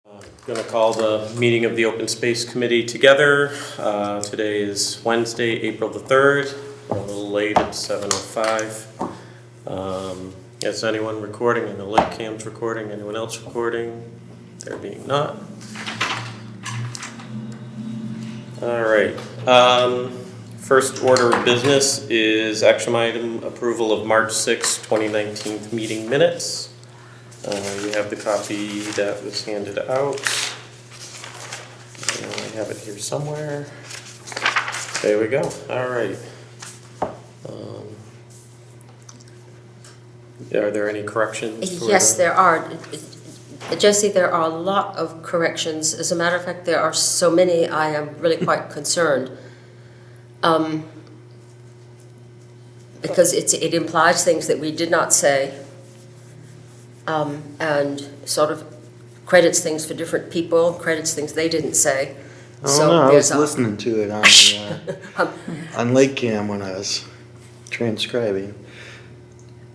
Going to call the meeting of the Open Space Committee together. Today is Wednesday, April the 3rd. We're a little late, it's 7:05. Is anyone recording? I know Lakecam's recording. Anyone else recording? There being not. All right. First order of business is action item approval of March 6, 2019 meeting minutes. You have the copy that was handed out. I have it here somewhere. There we go. All right. Are there any corrections? Yes, there are. Jesse, there are a lot of corrections. As a matter of fact, there are so many, I am really quite concerned. Because it implies things that we did not say. And sort of credits things for different people, credits things they didn't say. Oh no, I was listening to it on on Lakecam when I was transcribing.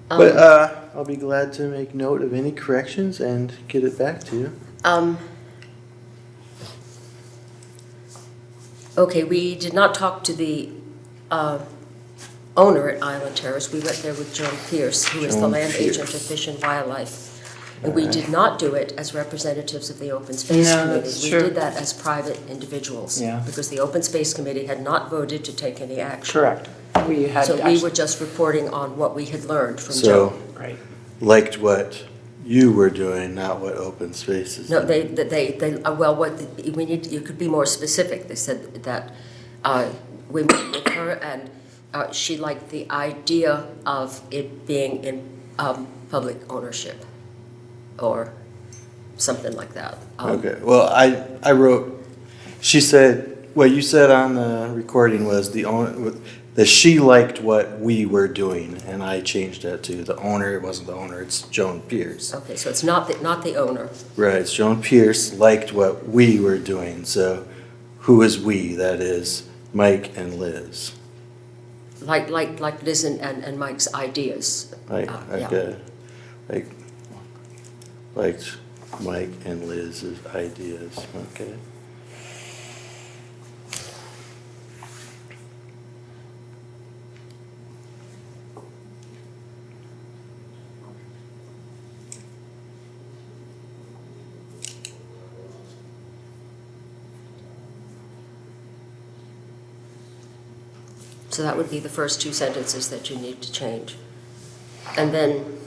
But I'll be glad to make note of any corrections and get it back to you. Okay, we did not talk to the owner at Island Terrace. We went there with Joan Pierce, who is the land agent of Fish and Wildlife. And we did not do it as representatives of the Open Space Committee. That's we true. did that as private individuals. Yeah. Because the Open Space Committee had not voted to take any action. Correct. We had So we were just reporting on what we had learned from So, Joan. right. liked what you were doing, not what Open Space is No, doing. well, we need, you could be more specific. They said that we met with her and she liked the idea of it being in public ownership or something like that. Okay, well, I wrote, she said, what you said on the recording was that she liked what we were doing, and I changed that to the owner. It wasn't the owner, it's Joan Pierce. Okay, so it's not the owner. Right, it's Joan Pierce liked what we were doing, so who is we? That is Mike and Liz. Like Liz and Mike's ideas. Okay, liked Mike and Liz's ideas, okay. So that would be the first two sentences that you need to change. And then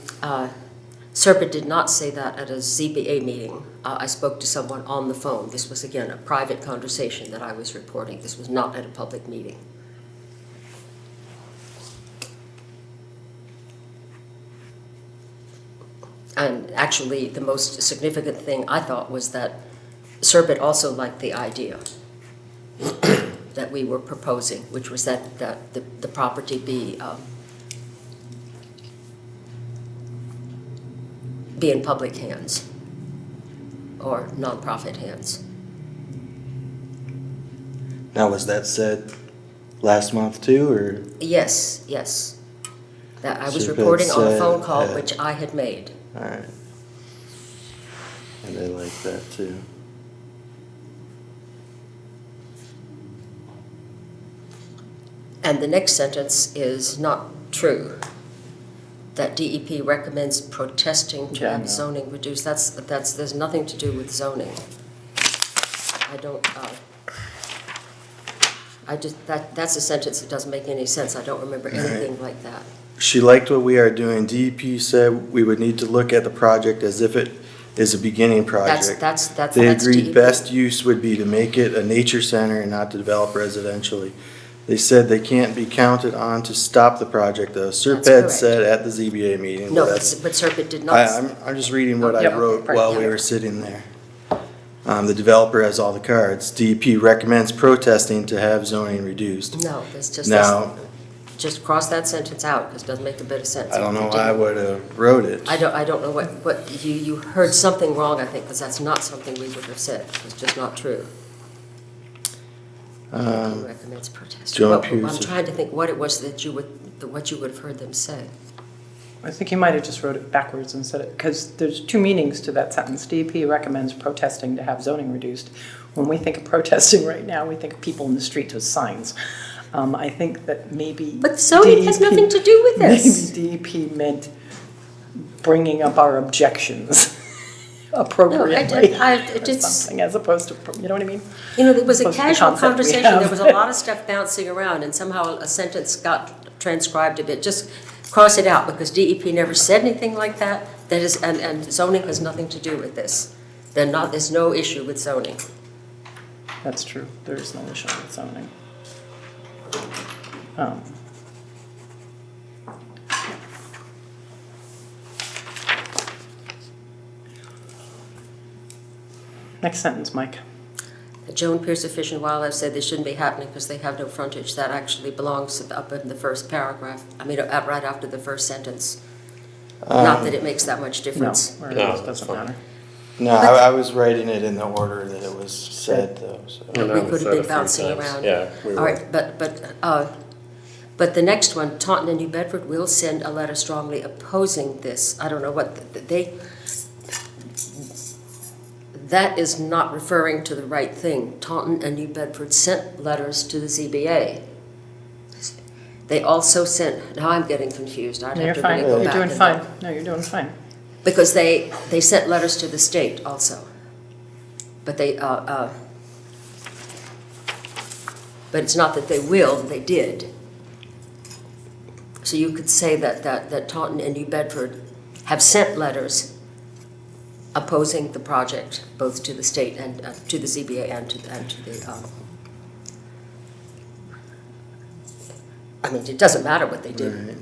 Serpent did not say that at a ZBA meeting. I spoke to someone on the phone. This was, again, a private conversation that I was reporting. This was not at a public meeting. And actually, the most significant thing I thought was that Serpent also liked the idea that we were proposing, which was that the property be in public hands or nonprofit hands. Now, was that said last month too, or? Yes. That I was Serpent reporting on a phone said, call which I had made. All right. And they like that too. And the next sentence is not true. That DEP recommends protesting to have zoning reduced. There's nothing to do with zoning. That's a sentence that doesn't make any sense. I don't remember anything like that. She liked what we are doing. DEP said we would need to look at the project as if it is a beginning project. They agreed DEP. best use would be to make it a nature center and not to develop residentially. They said they can't be counted on to stop the project though. Serped correct. said at the ZBA meeting. No, that's- but Serpent did not. I'm just reading what I Yeah, wrote right, while yeah. we were sitting there. The developer has all the cards. DEP recommends protesting to have zoning reduced. No, it's just Now, just cross that sentence out because it doesn't make a bit of sense. I don't know why I would have wrote it. I don't know what you heard something wrong, I think, because that's not something we would have said. It's just not true. Recommends protest. Joan I'm Pierce- trying to think what it was that what you would have heard them say. I think you might have just wrote it backwards instead of, because there's two meanings to that sentence. DEP recommends protesting to have zoning reduced. When we think of protesting right now, we think of people in the street with signs. I think that maybe. But zoning has nothing to do with this. Maybe DEP meant bringing up our objections appropriately. It's, Something as opposed to, you know what I mean? you know, there was a Supposed to be casual concept we conversation, have. there was a lot of stuff bouncing around, and somehow a sentence got transcribed a bit. Just cross it out, because DEP never said anything like that. That is, and zoning has nothing to do with this. There's no issue with zoning. That's true. There is no issue with zoning. Next sentence, Mike. Joan Pierce Fish and Wildlife said this shouldn't be happening because they have no frontage. That actually belongs up in the first paragraph. I mean, right after the first sentence. Not that it makes that much No, difference. or it No, doesn't that's fine. matter. No, I was writing it in the order that it was said, though, so. And We that could was have said a been few bouncing times. around. Yeah, we All were. right, but the next one, Taunton and New Bedford will send a letter strongly opposing this. I don't know what, that is not referring to the right thing. Taunton and New Bedford sent letters to the ZBA. They also sent, now I'm getting confused, I'd No, have you're to really fine. go You're back. doing and fine. look. No, you're doing fine. Because they sent letters to the state also. But but it's not that they will, they did. So you could say that Taunton and New Bedford have sent letters opposing the project, both to the state and to the ZBA and to the, I mean, it doesn't matter what they did. Right.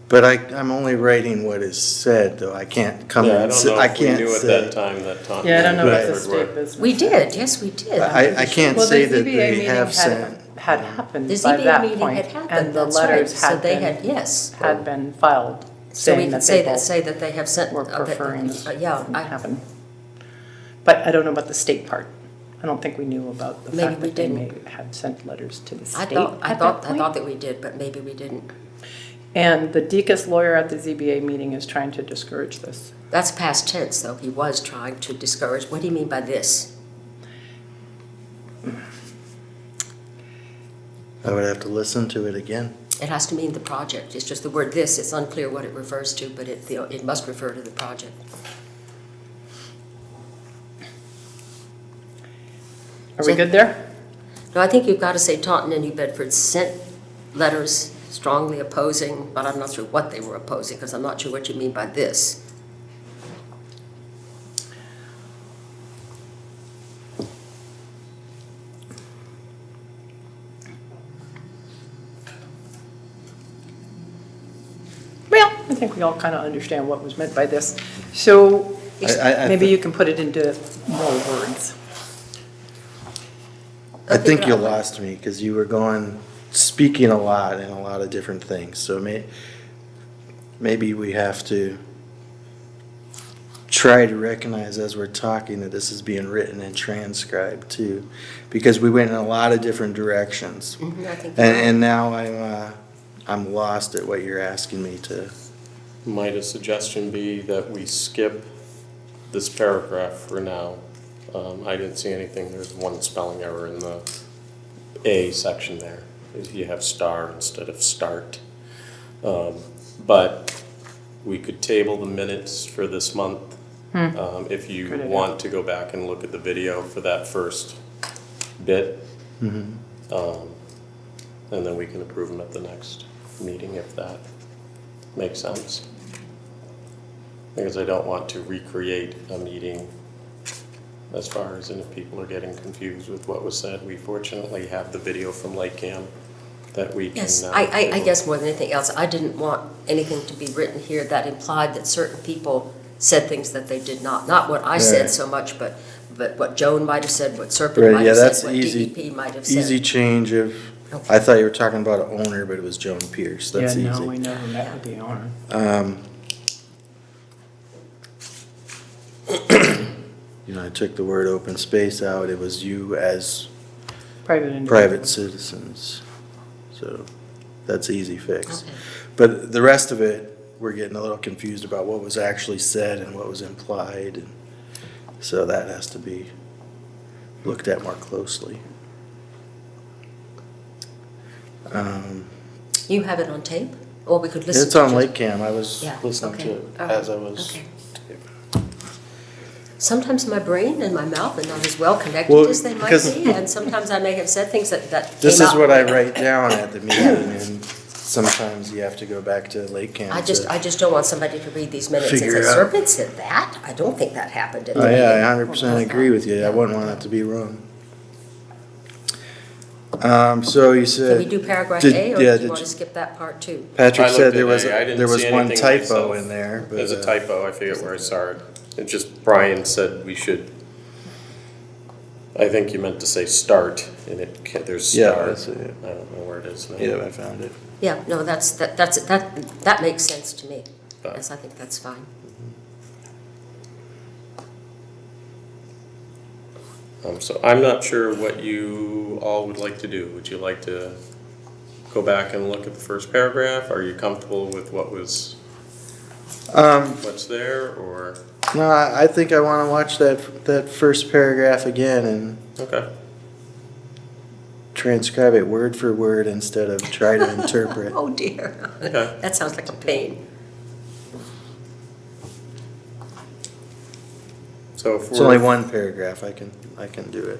But I'm only writing what is said, though. I can't come Yeah, I and don't say, know I if we can't knew at say. that time that Taunton Yeah, I don't and know if the Bedford state were. business. We did, yes, we did. I can't Well, the say that ZBA they meeting have sent. had happened The by ZBA that meeting point, had happened, and the that's right. letters So had they been, had, yes. had been filed, So we saying could that say they that, both say that they have sent. were preferring this Yeah, didn't happen. But I don't know about the state part. I don't think we knew about the Maybe fact we that they didn't. may have sent letters to the I state thought, at that point. that we did, but maybe we didn't. And the DECAS lawyer at the ZBA meeting is trying to discourage this. That's past tense, though. He was trying to discourage. What do you mean by this? I would have to listen to it again. It has to mean the project. It's just the word this. It's unclear what it refers to, but it must refer to the project. Are we good there? No, I think you've got to say Taunton and New Bedford sent letters strongly opposing, but I'm not sure what they were opposing, because I'm not sure what you mean by this. Well, I think we all kind of understand what was meant by this. So maybe you can put it into more words. I think you lost me because you were speaking a lot and a lot of different things. So maybe we have to try to recognize as we're talking that this is being written and transcribed too, because we went in a lot of different directions. I think you're right. And now I'm lost at what you're asking me to. Might a suggestion be that we skip this paragraph for now? I didn't see anything, there's one spelling error in the A section there. You have star instead of start. But we could table the minutes for this month. If you Good idea. want to go back and look at the video for that first bit. And then we can approve them at the next meeting if that makes sense. Because I don't want to recreate a meeting as far as, and if people are getting confused with what was said, we fortunately have the video from Lake Cam that we can. Yes, I guess more than anything else, I didn't want anything to be written here that implied that certain people said things that they did not. Not what I said Right. so much, but what Joan might have said, what Serpent Right, might yeah, have that's said, what easy. DEP might have said. Easy change of, Okay. I thought you were talking about an owner, but it was Joan Pierce. That's Yeah, easy. no, we never met with the owner. I took the word open space out. It was you as Private individual. private citizens. So that's easy fix. Okay. But the rest of it, we're getting a little confused about what was actually said and what was implied. And so that has to be looked at more closely. You have it on tape, or we could listen It's to on just- Lake Cam. I was Yeah, listening okay. to it All right, as I was. okay. Sometimes my brain and my mouth are not as well connected Well, as they might because- be, and sometimes I may have said things that This came is out. what I write down at the meeting, and sometimes you have to go back to Lake Cam. I just don't want somebody to read these minutes and Figure say, out. Serpent said that? I don't think that happened in the Oh, meeting. yeah, I 100% agree with you. I wouldn't want it to be wrong. So you said. Can we do paragraph did- A, or yeah, do you did want to skip that part too? Patrick I said looked there at was, A. I didn't there was see one anything typo myself. in there, but. There's a typo, I forget where I saw it. It just, Brian said we should, I think you meant to say start, and there's Yeah, start. that's it. I don't know where it is now. Yeah, I found it. Yeah, no, that makes sense to me. Yes, I think that's fine. So I'm not sure what you all would like to do. Would you like to go back and look at the first paragraph? Are you comfortable with what's there, or? No, I think I want to watch that first paragraph again and Okay. transcribe it word for word instead of try to interpret. Oh dear, Okay. that sounds like a pain. So if It's only we're, one paragraph, I can do it.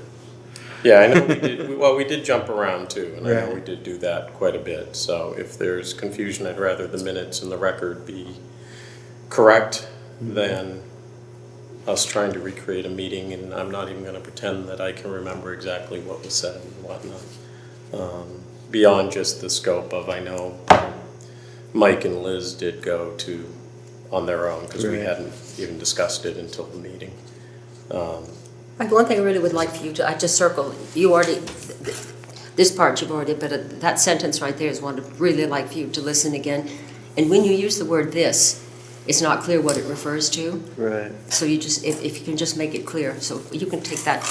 yeah, I know we did jump around too, and I know Right. we did do that quite a bit. So if there's confusion, I'd rather the minutes and the record be correct than us trying to recreate a meeting, and I'm not even gonna pretend that I can remember exactly what was said and whatnot. Beyond just the scope of, I know Mike and Liz did go to, on their own, because we Right. hadn't even discussed it until the meeting. Like, one thing I really would like for you to, I just circled, you already, this part you've already, but that sentence right there is one I'd really like for you to listen again. And when you use the word "this," it's not clear what it refers to. Right. So you just, if you can just make it clear, so you can take that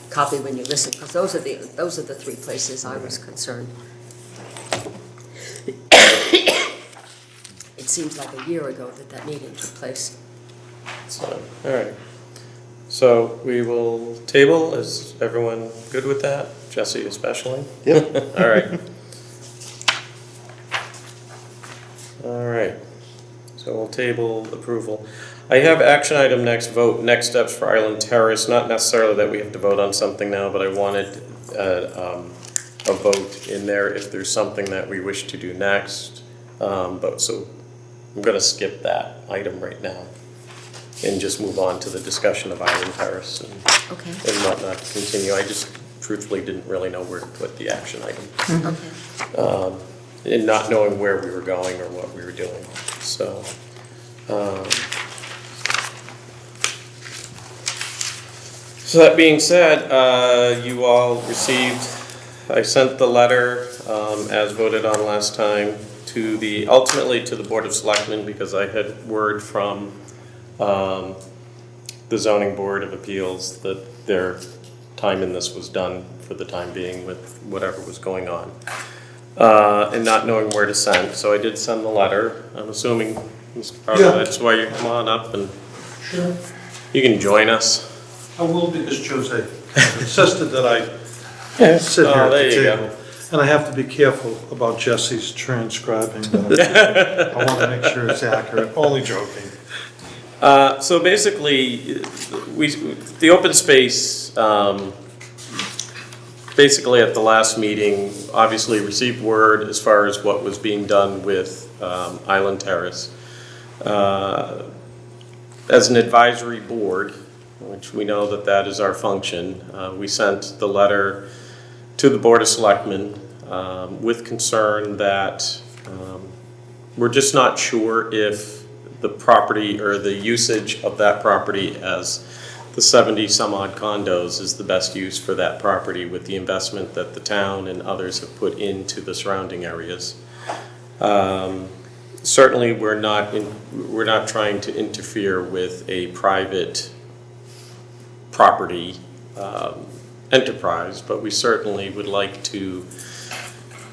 copy when you listen, because those are the three places I was concerned. It seems like a year ago that meeting took place. So, all right. So we will table, is everyone good with that? Jesse especially? Yep. All right. All right. So we'll table approval. I have action item next, vote next steps for Island Terrace. Not necessarily that we have to vote on something now, but I wanted a vote in there if there's something that we wish to do next. So I'm gonna skip that item right now and just move on to the discussion of Island Terrace and Okay, whatnot to continue. I just truthfully didn't really know where to put the action item. okay. And not knowing where we were going or what we were doing, so. So that being said, you all received, I sent the letter, as voted on last time, ultimately to the Board of Selectmen, because I had word from, the Zoning Board of Appeals that their time in this was done for the time being with whatever was going on. And not knowing where to send, so I did send the letter. I'm assuming, Mr. Parker, Yeah. that's why you come on up and Sure. you can join us. I will because Jose insisted that I sit here Oh, at there the you go. table. And I have to be careful about Jesse's transcribing. I want to make sure it's accurate, only joking. So basically, the open space, basically at the last meeting, obviously received word as far as what was being done with Island Terrace. As an advisory board, which we know that is our function, we sent the letter to the Board of Selectmen with concern that we're just not sure if the property or the usage of that property as the 70 some odd condos is the best use for that property with the investment that the town and others have put into the surrounding areas. Certainly we're not trying to interfere with a private property enterprise, but we certainly would like to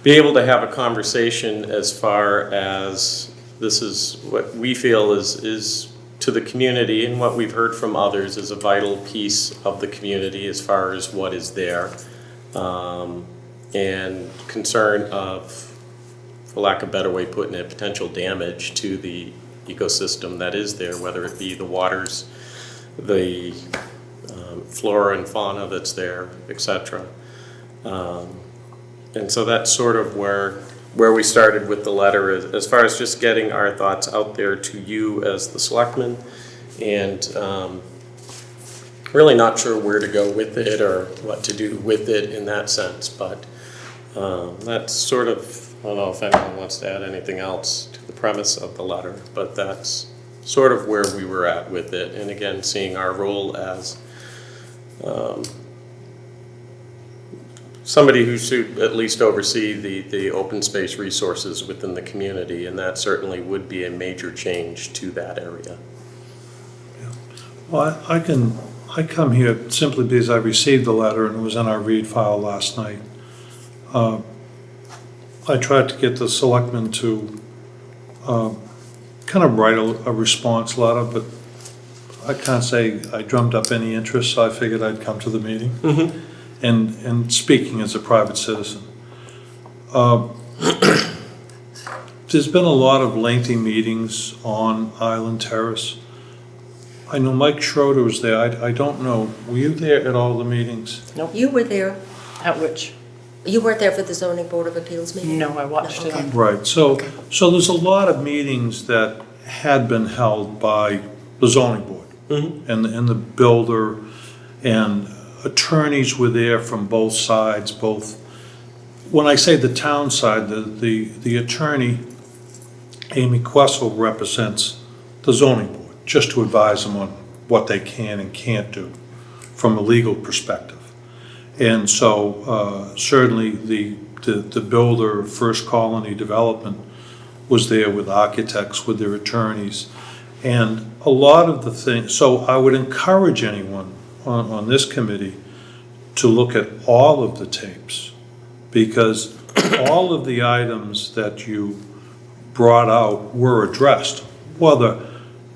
be able to have a conversation as far as this is what we feel is to the community, and what we've heard from others is a vital piece of the community as far as what is there. And concern of, for lack of a better way of putting it, potential damage to the ecosystem that is there, whether it be the waters, the flora and fauna that's there, etc. And so that's sort of where we started with the letter, as far as just getting our thoughts out there to you as the selectmen, and really not sure where to go with it or what to do with it in that sense, but that's sort of, I don't know if anyone wants to add anything else to the premise of the letter, but that's sort of where we were at with it. And again, seeing our role as somebody who should at least oversee the open space resources within the community, and that certainly would be a major change to that area. Well, I come here simply because I received the letter and it was in our read file last night. I tried to get the selectmen to kind of write a response letter, but I can't say I drummed up any interest, so I figured I'd come to the meeting. Mm-hmm. And speaking as a private citizen. There's been a lot of lengthy meetings on Island Terrace. I know Mike Schroeder was there. I don't know, were you there at all the meetings? You were there. At which? You weren't there for the zoning board of appeals meeting? No, I watched No, it okay. on. Right, so there's a lot of meetings that had been held by the zoning board. Mm-hmm. And the builder, and attorneys were there from both sides, both, when I say the town side, the attorney, Amy Questle, represents the zoning board, just to advise them on what they can and can't do from a legal perspective. And so certainly the builder, First Colony Development, was there with architects, with their attorneys, and a lot of the things, so I would encourage anyone on this committee to look at all of the tapes, because all of the items that you brought out were addressed, whether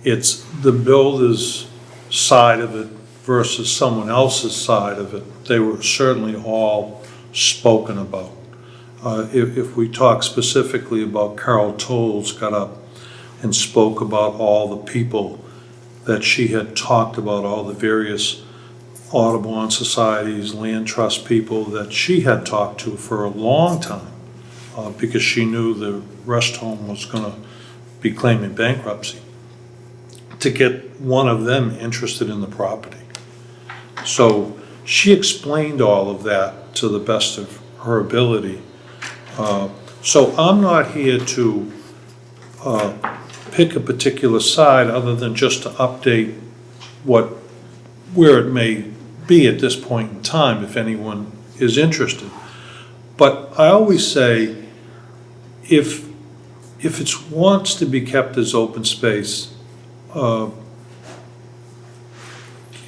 it's the builder's side of it versus someone else's side of it. They were certainly all spoken about. If we talk specifically about Carol Tolles got up and spoke about all the people that she had talked about, all the various Audubon societies, land trust people that she had talked to for a long time, because she knew the rest home was going to be claiming bankruptcy, to get one of them interested in the property. So she explained all of that to the best of her ability. So I'm not here to pick a particular side other than just to update where it may be at this point in time if anyone is interested. But I always say, if it wants to be kept as open space,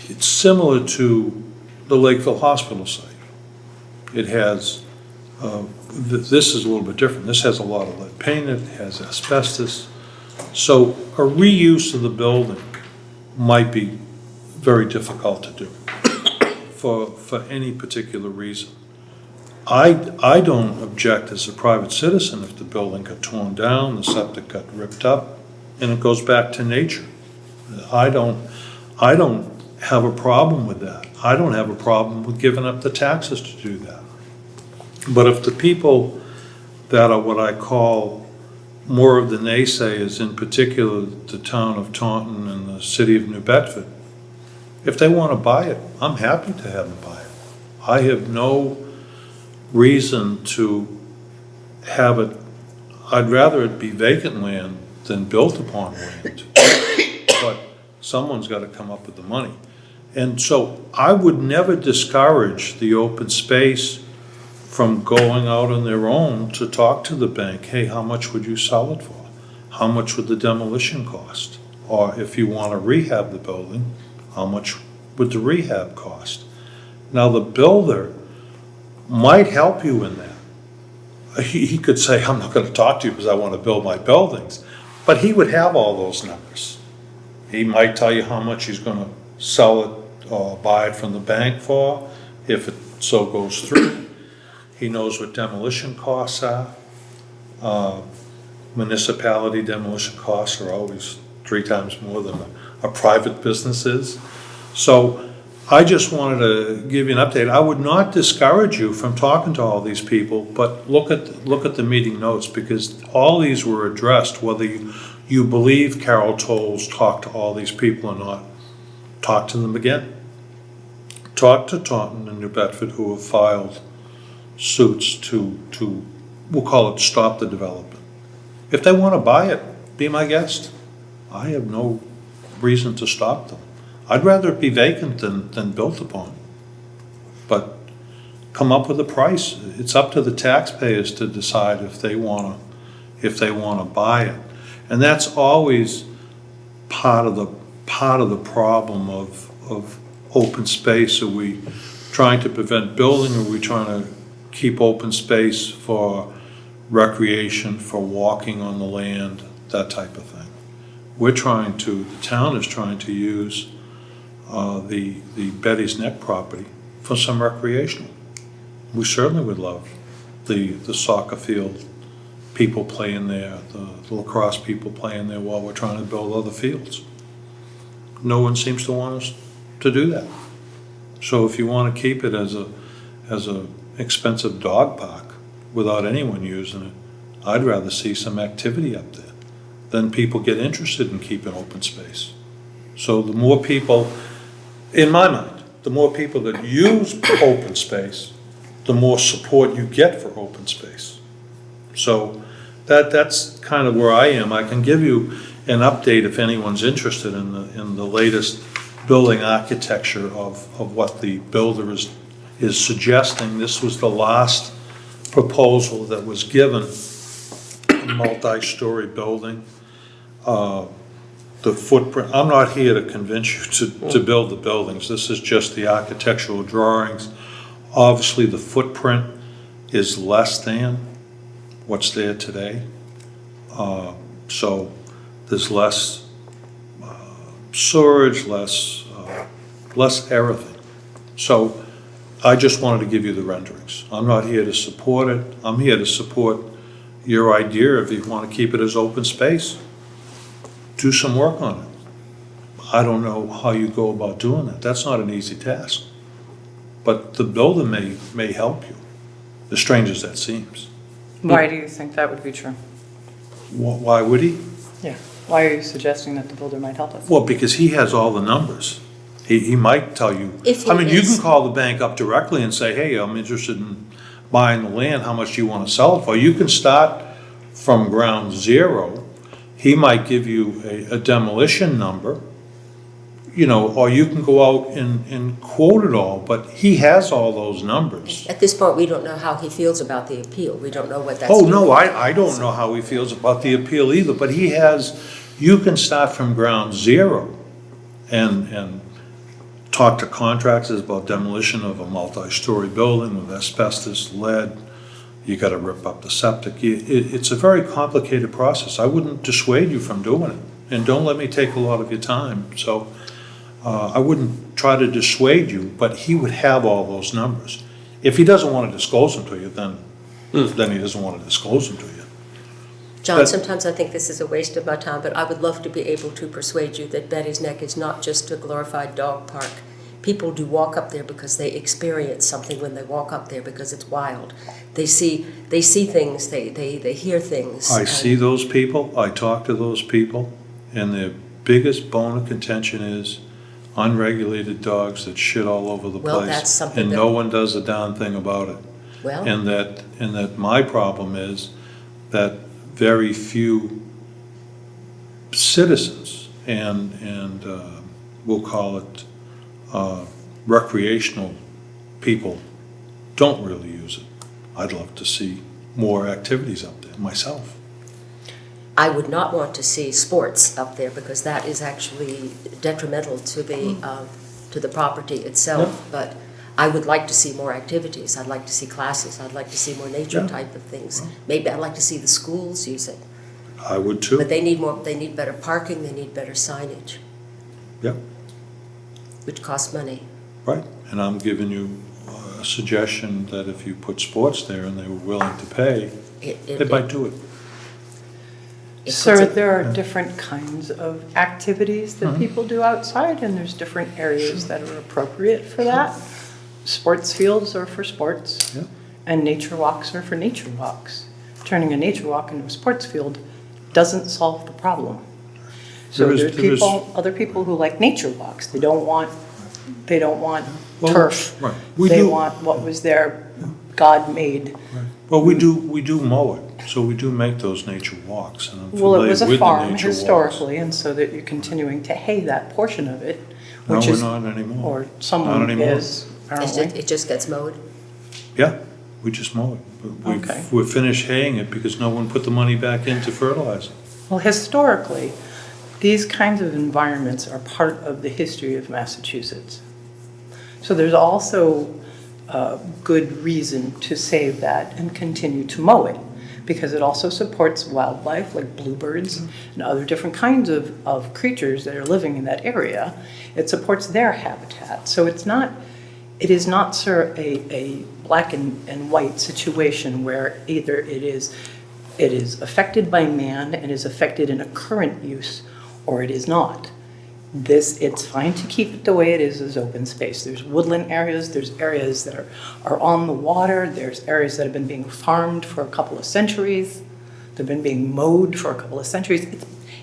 it's similar to the Lakeville Hospital site. It has, this is a little bit different. This has a lot of lead paint, it has asbestos. So a reuse of the building might be very difficult to do for any particular reason. I don't object as a private citizen if the building got torn down, the septic got ripped up, and it goes back to nature. I don't have a problem with that. I don't have a problem with giving up the taxes to do that. But if the people that are what I call more of the naysayers, in particular the town of Taunton and the city of New Bedford, if they want to buy it, I'm happy to have them buy it. I have no reason to have it, I'd rather it be vacant land than built upon land. But someone's got to come up with the money. And so I would never discourage the open space from going out on their own to talk to the bank. Hey, how much would you sell it for? How much would the demolition cost? Or if you want to rehab the building, how much would the rehab cost? Now the builder might help you in that. He could say, I'm not going to talk to you because I want to build my buildings. But he would have all those numbers. He might tell you how much he's gonna sell it or buy it from the bank for, if it so goes through. He knows what demolition costs are. Municipality demolition costs are always 3 times more than a private business is. So I just wanted to give you an update. I would not discourage you from talking to all these people, but look at the meeting notes, because all these were addressed, whether you believe Carol Tolles talked to all these people or not. Talk to them again. Talk to Taunton and New Bedford, who have filed suits to we'll call it stop the development. If they want to buy it, be my guest. I have no reason to stop them. I'd rather it be vacant than built upon. But come up with a price. It's up to the taxpayers to decide if they want to buy it. And that's always part of the problem of open space. Are we trying to prevent building, or are we trying to keep open space for recreation, for walking on the land, that type of thing? The town is trying to use the Betty's Neck property for some recreational. We certainly would love the soccer field, people playing there, the lacrosse people playing there while we're trying to build other fields. No one seems to want us to do that. So if you want to keep it as a expensive dog park without anyone using it, I'd rather see some activity up there. Then people get interested in keeping open space. So the more people, in my mind, the more people that use open space, the more support you get for open space. So that's kind of where I am. I can give you an update if anyone's interested in the latest building architecture of what the builder is suggesting. This was the last proposal that was given, a multi-story building. The footprint, I'm not here to convince you to build the buildings. This is just the architectural drawings. Obviously, the footprint is less than what's there today. So there's less storage, less everything. So I just wanted to give you the renderings. I'm not here to support it. I'm here to support your idea. If you want to keep it as open space, do some work on it. I don't know how you go about doing that. That's not an easy task. But the builder may help you, as strange as that seems. Why do you think that would be true? Why would he? Yeah. Why are you suggesting that the builder might help us? Well, because he has all the numbers. He might tell you. If he I mean, you is- can call the bank up directly and say, hey, I'm interested in buying the land. How much do you want to sell it for? You can start from ground zero. He might give you a demolition number, or you can go out and quote it all, but he has all those numbers. At this point, we don't know how he feels about the appeal. We don't know what that's. Oh, no, I don't know how he feels about the appeal either, but you can start from ground zero and talk to contractors about demolition of a multi-story building with asbestos, lead. You gotta rip up the septic. It's a very complicated process. I wouldn't dissuade you from doing it, and don't let me take a lot of your time. So I wouldn't try to dissuade you, but he would have all those numbers. If he doesn't want to disclose them to you, then he doesn't want to disclose them to you. John, But- sometimes I think this is a waste of my time, but I would love to be able to persuade you that Betty's Neck is not just a glorified dog park. People do walk up there because they experience something when they walk up there, because it's wild. They see things, they hear things. I and- see those people, I talk to those people, and their biggest bone of contention is unregulated dogs that shit all over the place. Well, that's something And that- no one does a darn thing about it. Well, And that my problem is that very few citizens and we'll call it recreational people don't really use it. I'd love to see more activities up there myself. I would not want to see sports up there because that is actually detrimental to the property itself. But I would like to see more activities. I'd like to see classes. I'd like to see more nature Yeah. type of things. Maybe I'd like to see the schools use it. I would too. But they need better parking, they need better signage, Yep, which costs money. right. And I'm giving you a suggestion that if you put sports there and they were willing to pay, they might do it. It Sir, puts it- there are different kinds of activities that people do outside, and there's different areas that are appropriate for that. Sports fields are for sports, Yeah. and nature walks are for nature walks. Turning a nature walk into a sports field doesn't solve the problem. So There is- there's there is- other people who like nature walks. They don't want Well, turf. right. We They do- want what was there, God-made. Well, we do mow it, so we do make those nature walks, and I'm Well, familiar it was with a the farm nature walks. historically, and so that you're continuing to hay that portion of it, No, which we're is, not anymore. or Not someone anymore. is, apparently. It just gets mowed. Yeah, we just mow it. But Okay. we're finished haying it because no one put the money back into fertilizer. Well, historically, these kinds of environments are part of the history of Massachusetts. So there's also good reason to save that and continue to mow it, because it also supports wildlife like bluebirds and other different kinds of creatures that are living in that area. It supports their habitat. So it is not, sir, a black and white situation where either it is affected by man and is affected in a current use, or it is not. It's fine to keep it the way it is as open space. There's woodland areas, there's areas that are on the water, there's areas that have been being farmed for a couple of centuries, they've been being mowed for a couple of centuries.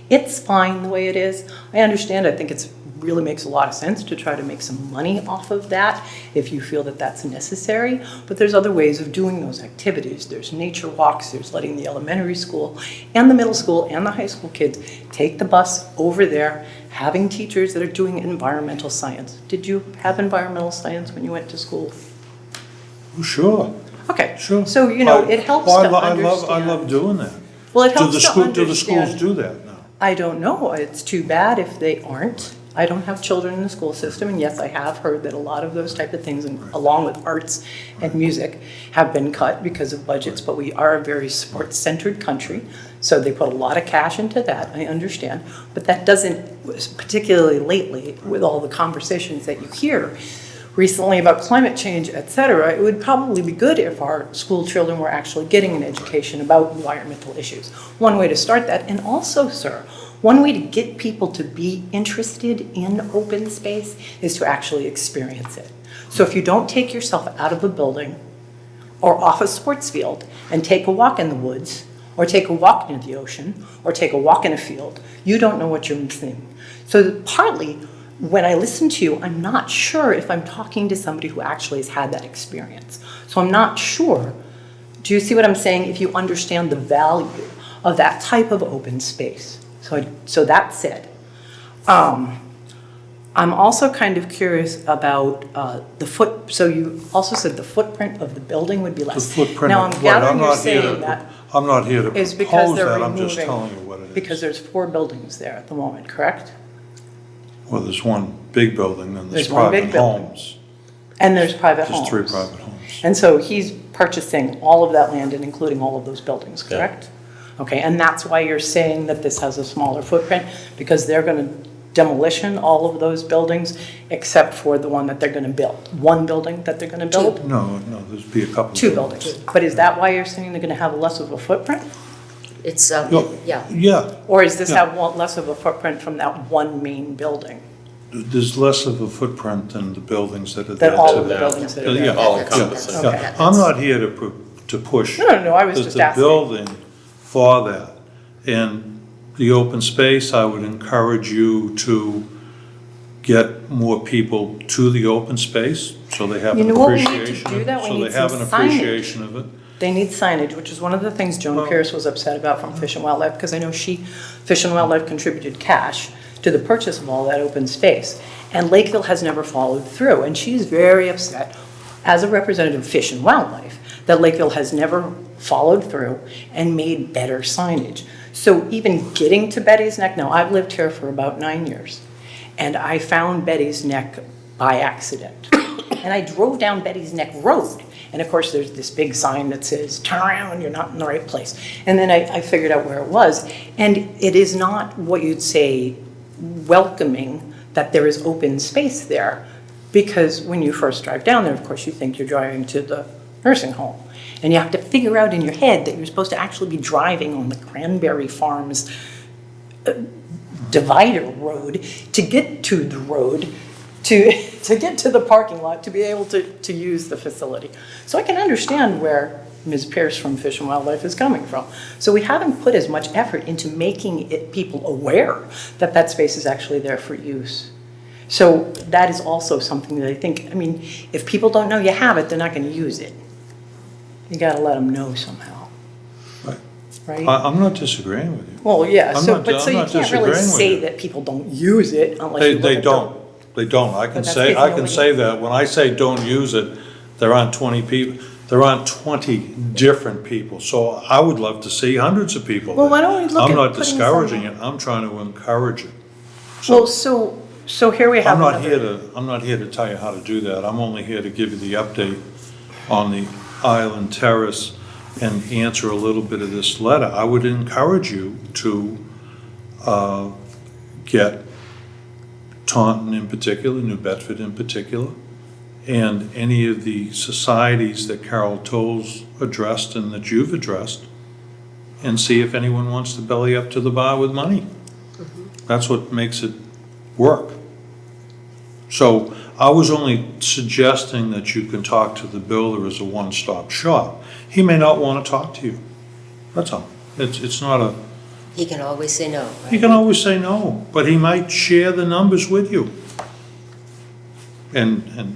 It's fine the way it is. I understand, I think it really makes a lot of sense to try to make some money off of that if you feel that that's necessary, but there's other ways of doing those activities. There's nature walks, there's letting the elementary school and the middle school and the high school kids take the bus over there, having teachers that are doing environmental science. Did you have environmental science when you went to school? Oh, sure, Okay, sure. so, it helps Well, to I understand. love doing that. Well, it Do helps the to school, understand. do the schools do that now? I don't know. It's too bad if they aren't. I don't have children in the school system, and yes, I have heard that a lot of those type of things, along with arts and music, have been cut because of budgets, but we are a very sports-centered country, so they put a lot of cash into that, I understand. But that doesn't, particularly lately, with all the conversations that you hear recently about climate change, et cetera, it would probably be good if our school children were actually getting an education about environmental issues. One way to start that, and also, sir, one way to get people to be interested in open space is to actually experience it. So if you don't take yourself out of a building or off a sports field and take a walk in the woods, or take a walk near the ocean, or take a walk in a field, you don't know what you're missing. So partly, when I listen to you, I'm not sure if I'm talking to somebody who actually has had that experience. So I'm not sure, do you see what I'm saying, if you understand the value of that type of open space? So that said, I'm also kind of curious about so you also said the footprint of the building would be The less. footprint, Now, I'm of what? gathering you're saying that I'm not here to is because propose they're that, I'm just removing, telling you what it is. because there's 4 buildings there at the moment, correct? Well, there's one big building, then there's There's one big private building. homes. And there's private homes. There's 3 private homes. And so he's purchasing all of that land and including all of those buildings, Yeah. correct? Okay, and that's why you're saying that this has a smaller footprint, because they're gonna demolition all of those buildings except for the one that they're gonna build. One building that they're gonna build? No, there's be a couple. of 2 buildings. But is that why you're saying they're gonna have less of a footprint? It's, No. yeah. Yeah, Or is this Yeah. less of a footprint from that one main building? there's less of a footprint than the buildings that are Than there all of the today. buildings that are Yeah. there? All That's- encompassing. that's- Yeah, okay. I'm not here to push. No, I was just the asking. building for that. And the open space, I would encourage you to get more people to the open space, so they have You an know what we need to appreciation. do that? We So need they have some an signage. appreciation of it. They need signage, which is one of the things Joan Well- Pierce was upset about from Fish and Wildlife, because I know Fish and Wildlife contributed cash to the purchase of all that open space. And Lakeville has never followed through, and she's very upset, as a representative of Fish and Wildlife, that Lakeville has never followed through and made better signage. So even getting to Betty's Neck, now I've lived here for about 9 years, and I found Betty's Neck by accident. And I drove down Betty's Neck Road. And of course, there's this big sign that says, turn around, you're not in the right place. And then I figured out where it was. And it is not what you'd say welcoming that there is open space there. Because when you first drive down there, of course, you think you're driving to the nursing home. And you have to figure out in your head that you're supposed to actually be driving on the Cranberry Farms divider road to get to the road, to get to the parking lot, to be able to use the facility. So I can understand where Ms. Pierce from Fish and Wildlife is coming from. So we haven't put as much effort into making it people aware that that space is actually there for use. So that is also something that I think, I mean, if people don't know you have it, they're not gonna use it. You gotta let them know somehow, Right. right? I'm not disagreeing with you. Well, yeah, I'm so, not- but so I'm you not can't really disagreeing with say you. that people don't use it unless you look They at don't. They don't. I can But that's say, because I can nobody- say that. When I say don't use it, there aren't 20 people, there aren't 20 different people. So I would love to see hundreds of people. Well, why there. don't we look I'm at not putting discouraging some- it. I'm trying to encourage it. Well, so here we have I'm not another- I'm not here to tell you how to do that. I'm only here to give you the update on the Island Terrace and answer a little bit of this letter. I would encourage you to get Taunton in particular, New Bedford in particular, and any of the societies that Carol Toll's addressed and that you've addressed, and see if anyone wants to belly up to the bar with money. That's what makes it work. So I was only suggesting that you can talk to the builder as a one-stop shop. He may not want to talk to you. That's all. It's not a, He can always say no, right? he can always say no, but he might share the numbers with you. And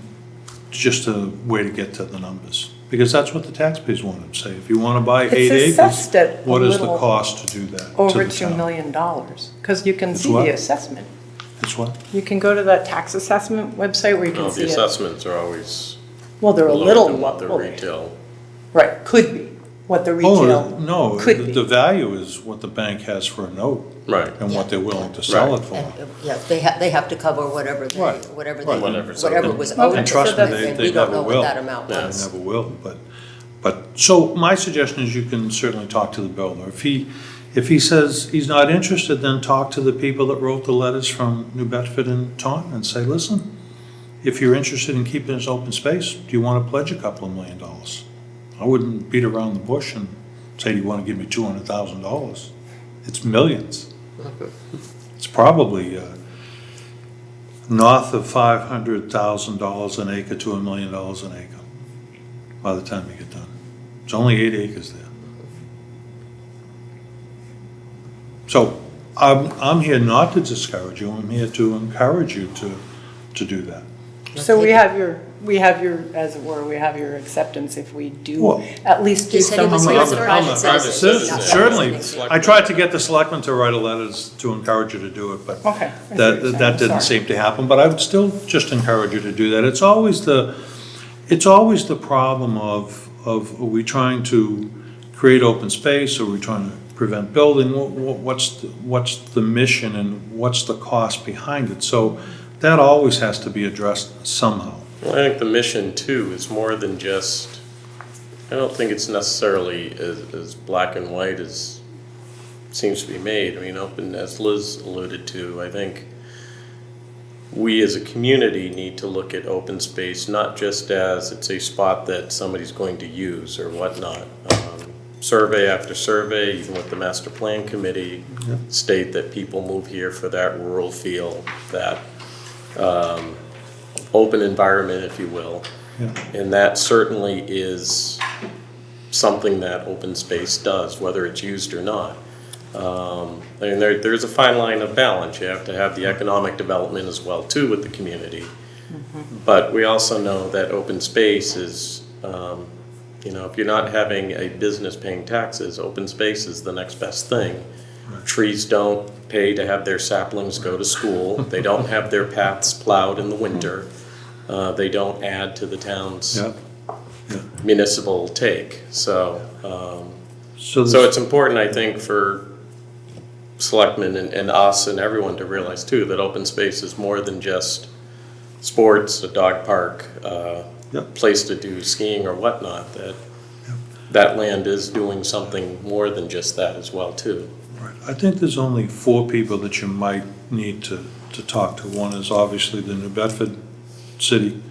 just a way to get to the numbers. Because that's what the taxpayers want to say. If you want to buy 8 It's acres, assessed at a what is the little cost to do that? to over the $2 town? million, because you can It's see what? the assessment. It's what? You can go to that tax assessment website where you No, can see the it. assessments are always Well, they're a lower little, than what the well, retail. right, could be, what the Oh, retail no, could be. the value is what the bank has for a note Right. and what Yeah, they're willing yeah. to sell Right. it for. And, yeah, they have to cover whatever they, Right. whatever Right. they, Whatever's whatever owed. was Okay. owed And to trust them, me, and they we don't never know will. what that amount Yeah. was. They never will, but, so my suggestion is you can certainly talk to the builder. If he says he's not interested, then talk to the people that wrote the letters from New Bedford and Taunton and say, listen, if you're interested in keeping this open space, do you want to pledge a couple of $1 million? I wouldn't beat around the bush and say, do you want to give me $200,000? It's millions. It's probably north of $500,000 an acre to $1 million an acre by the time you get done. It's only 8 acres there. So I'm here not to discourage you, I'm here to encourage you to do that. So we have your, as it were, we have your acceptance if we do Well- at least do He said he some. was I'm here a- as a I'm a private private citizen. citizen. not Certainly, representing- I tried to get the selectmen to write a letters to encourage you to do it, but Okay. I see what that, you're that saying. didn't Sorry. seem to happen, but I would still just encourage you to do that. It's always the problem of are we trying to create open space, or are we trying to prevent building? What's the mission and what's the cost behind it? So that always has to be addressed somehow. Well, I think the mission too is more than just, I don't think it's necessarily as black and white as seems to be made. I mean, open, as Liz alluded to, I think we as a community need to look at open space, not just as it's a spot that somebody's going to use or whatnot. Survey after survey, even with the master plan committee, state that people move here for that rural feel, that open environment, if you will. Yeah. And that certainly is something that open space does, whether it's used or not. I mean, there's a fine line of balance. You have to have the economic development as well too with the community. But we also know that open space is, if you're not having a business paying taxes, open space is the next best thing. Trees don't pay to have their saplings go to school. They don't have their paths plowed in the winter. They don't add to the town's Yeah. municipal take. So So it's important, I think, for selectmen and us and everyone to realize too, that open space is more than just sports, a dog park, Yep. place to do skiing or whatnot, that land is doing something more than just that as well, too. Right. I think there's only 4 people that you might need to talk to. One is obviously the New Bedford City.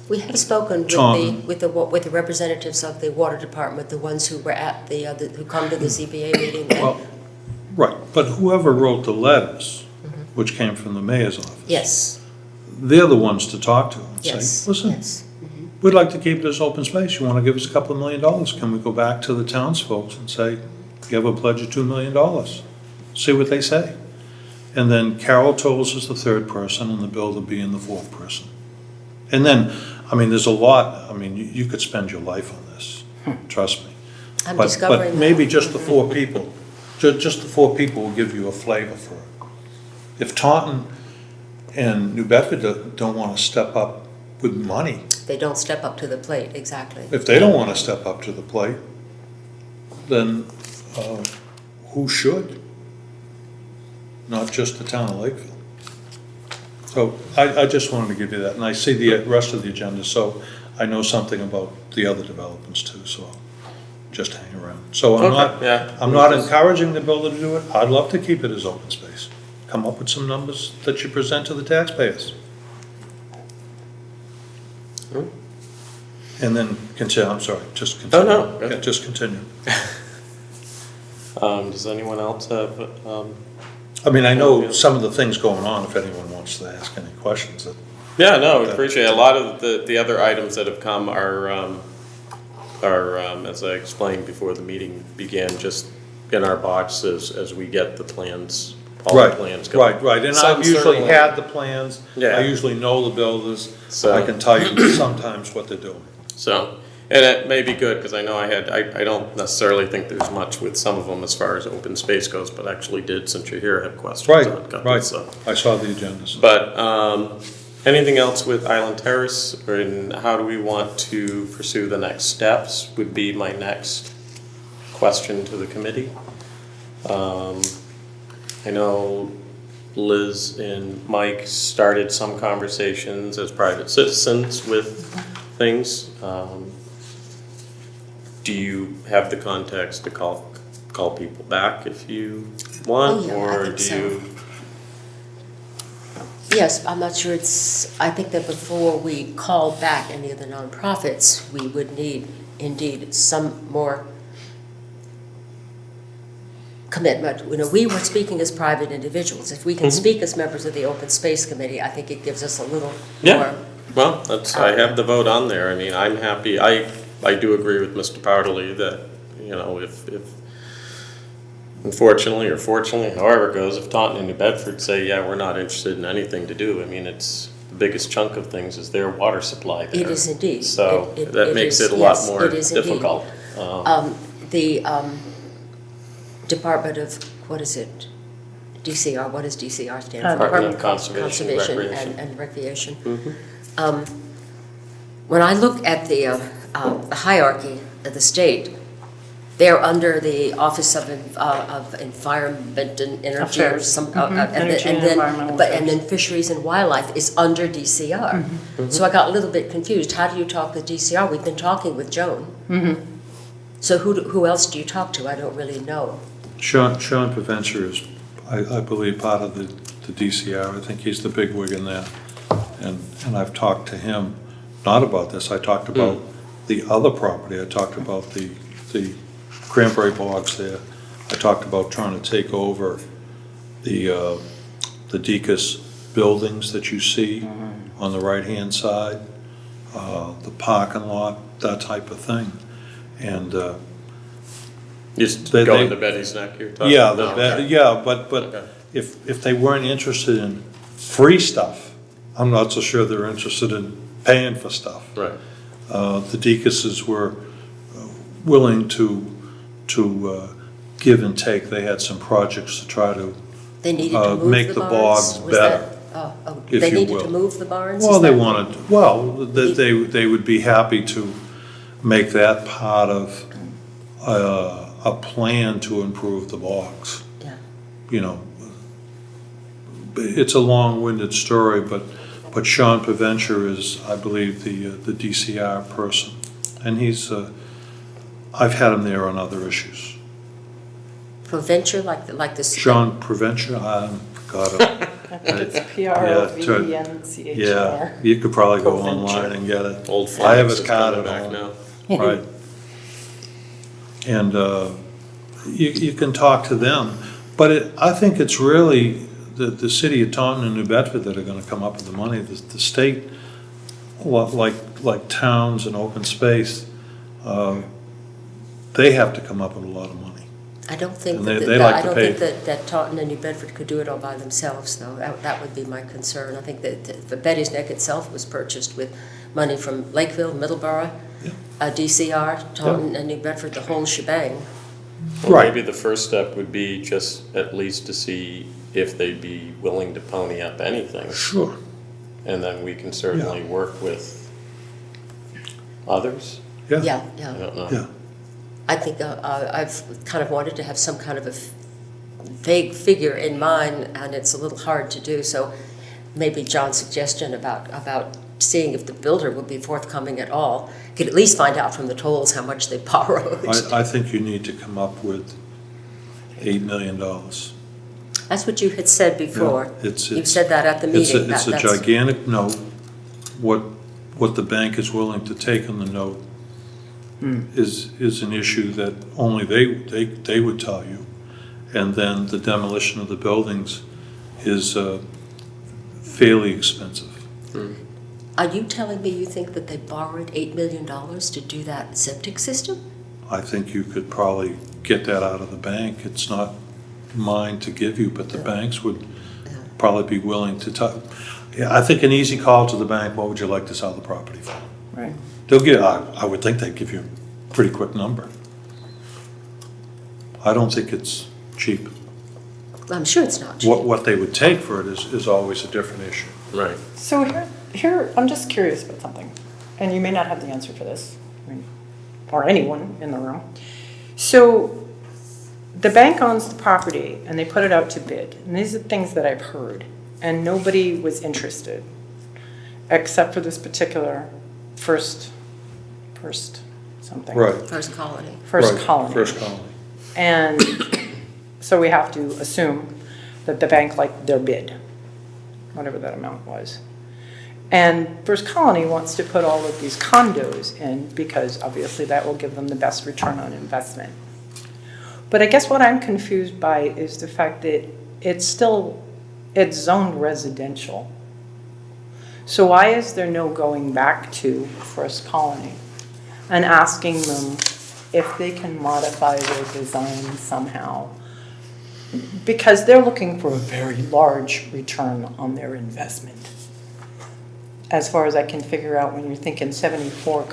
We have spoken with Tom. with the representatives of the water department, the ones who were at who come to the ZBA meeting. Well, right, but whoever wrote the letters, which came from the mayor's office. Yes, They're the ones to talk to and yes, say, listen, yes. we'd like to keep it as open space. You want to give us a couple of $1 million? Can we go back to the townsfolk and say, you have a pledge of $2 million? See what they say. And then Carol Tolles is the 3rd person and the builder being the 4th person. And then, I mean, there's a lot, I mean, you could spend your life on this, trust me. I'm But discovering that. maybe just the 4 people, just the 4 people will give you a flavor for it. If Taunton and New Bedford don't want to step up with money, They don't step up to the plate, exactly. if they don't want to step up to the plate, then who should? Not just the town of Lakeville. So I just wanted to give you that, and I see the rest of the agenda, so I know something about the other developments too, so I'll just hang around. So Okay, I'm not encouraging the builder to do it. I'd love to keep it as open space. Come up with some numbers that you present to the taxpayers. And then continue, I'm sorry, just continue. Oh, no, go Yeah, ahead. just continue. Does anyone else have, I mean, I know some of the things going on, if anyone wants to ask any questions. yeah, no, we appreciate it. A lot of the other items that have come are, as I explained before the meeting began, just in our box as we get the plans, all the plans going. Right, and Some I've usually certainly- had the plans, Yeah. I usually know the builders, So- I can tell you sometimes what they're doing. So, and it may be good, because I know I don't necessarily think there's much with some of them as far as open space goes, but actually did, since you're here, have questions on a couple, Right, so. I saw the agendas. But, anything else with Island Terrace, and how do we want to pursue the next steps, would be my next question to the committee. I know Liz and Mike started some conversations as private citizens with things. Do you have the context to call people back if you want? Oh, yeah, I or think do so. you? Yes, I'm not sure I think that before we call back any of the nonprofits, we would need indeed some more commitment. You know, we were speaking as private individuals. If we can speak as members of the Open Space Committee, I think it gives us a little Yeah. more. Well, I have the vote on there. I mean, I'm happy. I do agree with Mr. Powderly that, you know, if unfortunately or fortunately, however it goes, if Taunton and New Bedford say, yeah, we're not interested in anything to do, I mean, it's, the biggest chunk of things is their water supply there. It is indeed. So It that makes is, it a lot yes, more it is indeed. difficult. The Department of, what is it? DCR, what does DCR stand for? Department of Conservation, Conservation Recreation. and Recreation. When I look at the hierarchy of the state, they're under the Office of Environment and Energy or Affairs. some, Energy and Environmental and then Affairs. Fisheries and Wildlife is under DCR. So I got a little bit confused. How do you talk with DCR? We've been talking with Joan. So who else do you talk to? I don't really know. Sean Provencher is, I believe, part of the DCR. I think he's the bigwig in there. And I've talked to him, not about this, I talked about the other property. I talked about the cranberry bogs there. I talked about trying to take over the Deacon's buildings that you see on the right-hand side, the parking lot, that type of thing. And Just They- going they- to Betty's Neck, you're talking? yeah, No, but Okay. if they weren't interested in free stuff, I'm not so sure they're interested in paying for stuff. Right. The Deacon's were willing to give and take. They had some projects to try to, They needed to move make the the barns? bogs Was that- better, Oh, if they you needed to will. move the barns? well, Is they that- wanted, they would be happy to make that part of a plan to improve the bogs. Yeah. You know, it's a long-winded story, but But Sean Preventure is, I believe, the DCR person. And he's, I've had him there on other issues. Proventure, like this. Sean Preventure, got it. I think it's Yeah, Provenchr. you could probably go Proventure. online and get it. Old I have Fox his is card coming at back home. now. Right. And you can talk to them, but I think it's really the city of Taunton and New Bedford that are gonna come up with the money. The state, like towns and open space, they have to come up with a lot of money. I don't think And that, they like I to don't pay. think that Taunton and New Bedford could do it all by themselves, though. That would be my concern. I think that the Betty's Neck itself was purchased with money from Lakeville, Middleborough, Yeah. DCR, Taunton and New Bedford, the whole shebang. Well, Right. maybe the first step would be just at least to see if they'd be willing to pony up anything. Sure. And then we can certainly work with others. Yeah. Yeah, I yeah. don't know. Yeah. I think I've kind of wanted to have some kind of a vague figure in mind, and it's a little hard to do, so maybe John's suggestion about seeing if the builder would be forthcoming at all, could at least find out from the tolls how much they borrowed. I think you need to come up with $8 million. That's what you had said before. Yeah, it's- You said that at the It's meeting. a That's- gigantic note. What the bank is willing to take on the note is an issue that only they would tell you. And then the demolition of the buildings is fairly expensive. Are you telling me you think that they borrowed $8 million to do that septic system? I think you could probably get that out of the bank. It's not mine to give you, but the banks would probably be willing to talk. Yeah, I think an easy call to the bank, what would you like to sell the property for? Right. They'll give, I would think they'd give you a pretty quick number. I don't think it's cheap. I'm sure it's not cheap. What they would take for it is always a different issue. Right. So here, I'm just curious about something, and you may not have the answer for this, or anyone in the room. So the bank owns the property, and they put it out to bid, and these are things that I've heard, and nobody was interested, except for this particular first something. Right. First colony. First Right, colony. First colony. And so we have to assume that the bank liked their bid, whatever that amount was. And First Colony wants to put all of these condos in because obviously that will give them the best return on investment. But I guess what I'm confused by is the fact that it's zoned residential. So why is there no going back to First Colony and asking them if they can modify their design somehow? Because they're looking for a very large return on their investment. As far as I can figure out, when you're thinking 74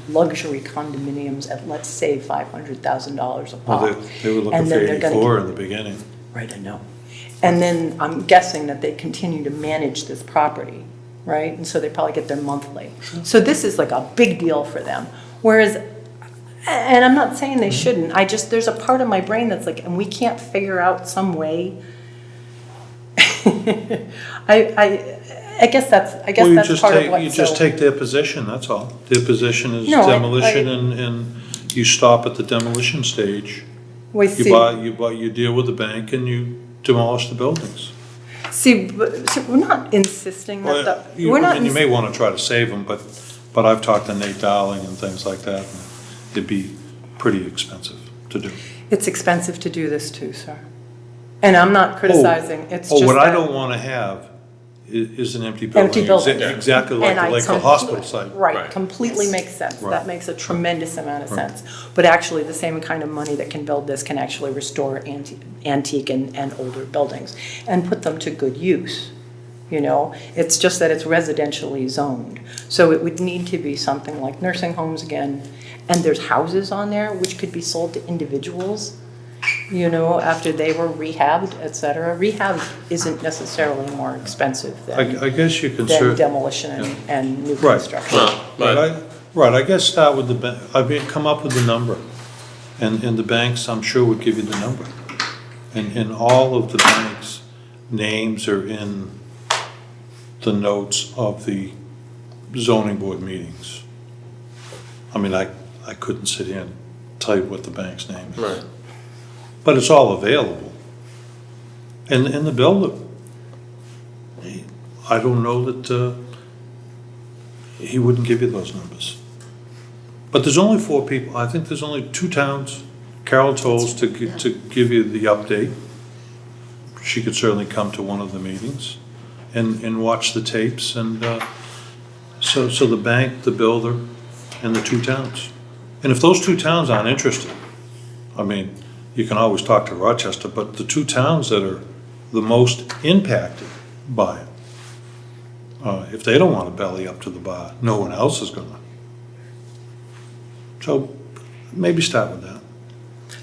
luxury condominiums at, let's say, $500,000 a pop. Well, they were looking And for then they're gonna 84 in the beginning. Right, I know. And then I'm guessing that they continue to manage this property, right? And so they probably get their monthly. So this is like a big deal for them. Whereas, and I'm not saying they shouldn't, there's a part of my brain that's like, and we can't figure out some way. I guess that's Well, that's part of what. you just take their position, that's all. Their position is No, demolition, and you stop at the demolition stage. We see. You deal with the bank and you demolish the buildings. See, we're not insisting that, Well, we're not. you may want to try to save them, but I've talked to Nate Dowling and things like that, and it'd be pretty expensive to do. It's expensive to do this too, sir. And I'm not criticizing, it's just What I that- don't want to have is an empty building. Empty building. Exactly like And the I Lakeville Hospital site. Right, Right. completely makes sense. Right. That makes a tremendous amount of Right. sense. But actually, the same kind of money that can build this can actually restore antique and older buildings and put them to good use. You know, it's just that it's residentially zoned. So it would need to be something like nursing homes again. And there's houses on there which could be sold to individuals, you know, after they were rehabbed, et cetera. Rehab isn't necessarily more expensive than I guess you can than demolition and new Right. construction. But I guess start with come up with the number, and the banks, I'm sure, would give you the number. And all of the banks' names are in the notes of the zoning board meetings. I mean, I couldn't sit here and tell you what the bank's name is. Right. But it's all available. And the builder, I don't know that he wouldn't give you those numbers. But there's only 4 people, I think there's only 2 towns Carol told us to give you the update. She could certainly come to one of the meetings and watch the tapes, and so the bank, the builder, and the 2 towns. And if those 2 towns aren't interested, I mean, you can always talk to Rochester, but the 2 towns that are the most impacted by it, if they don't want to belly up to the bar, no one else is gonna. So maybe start with that.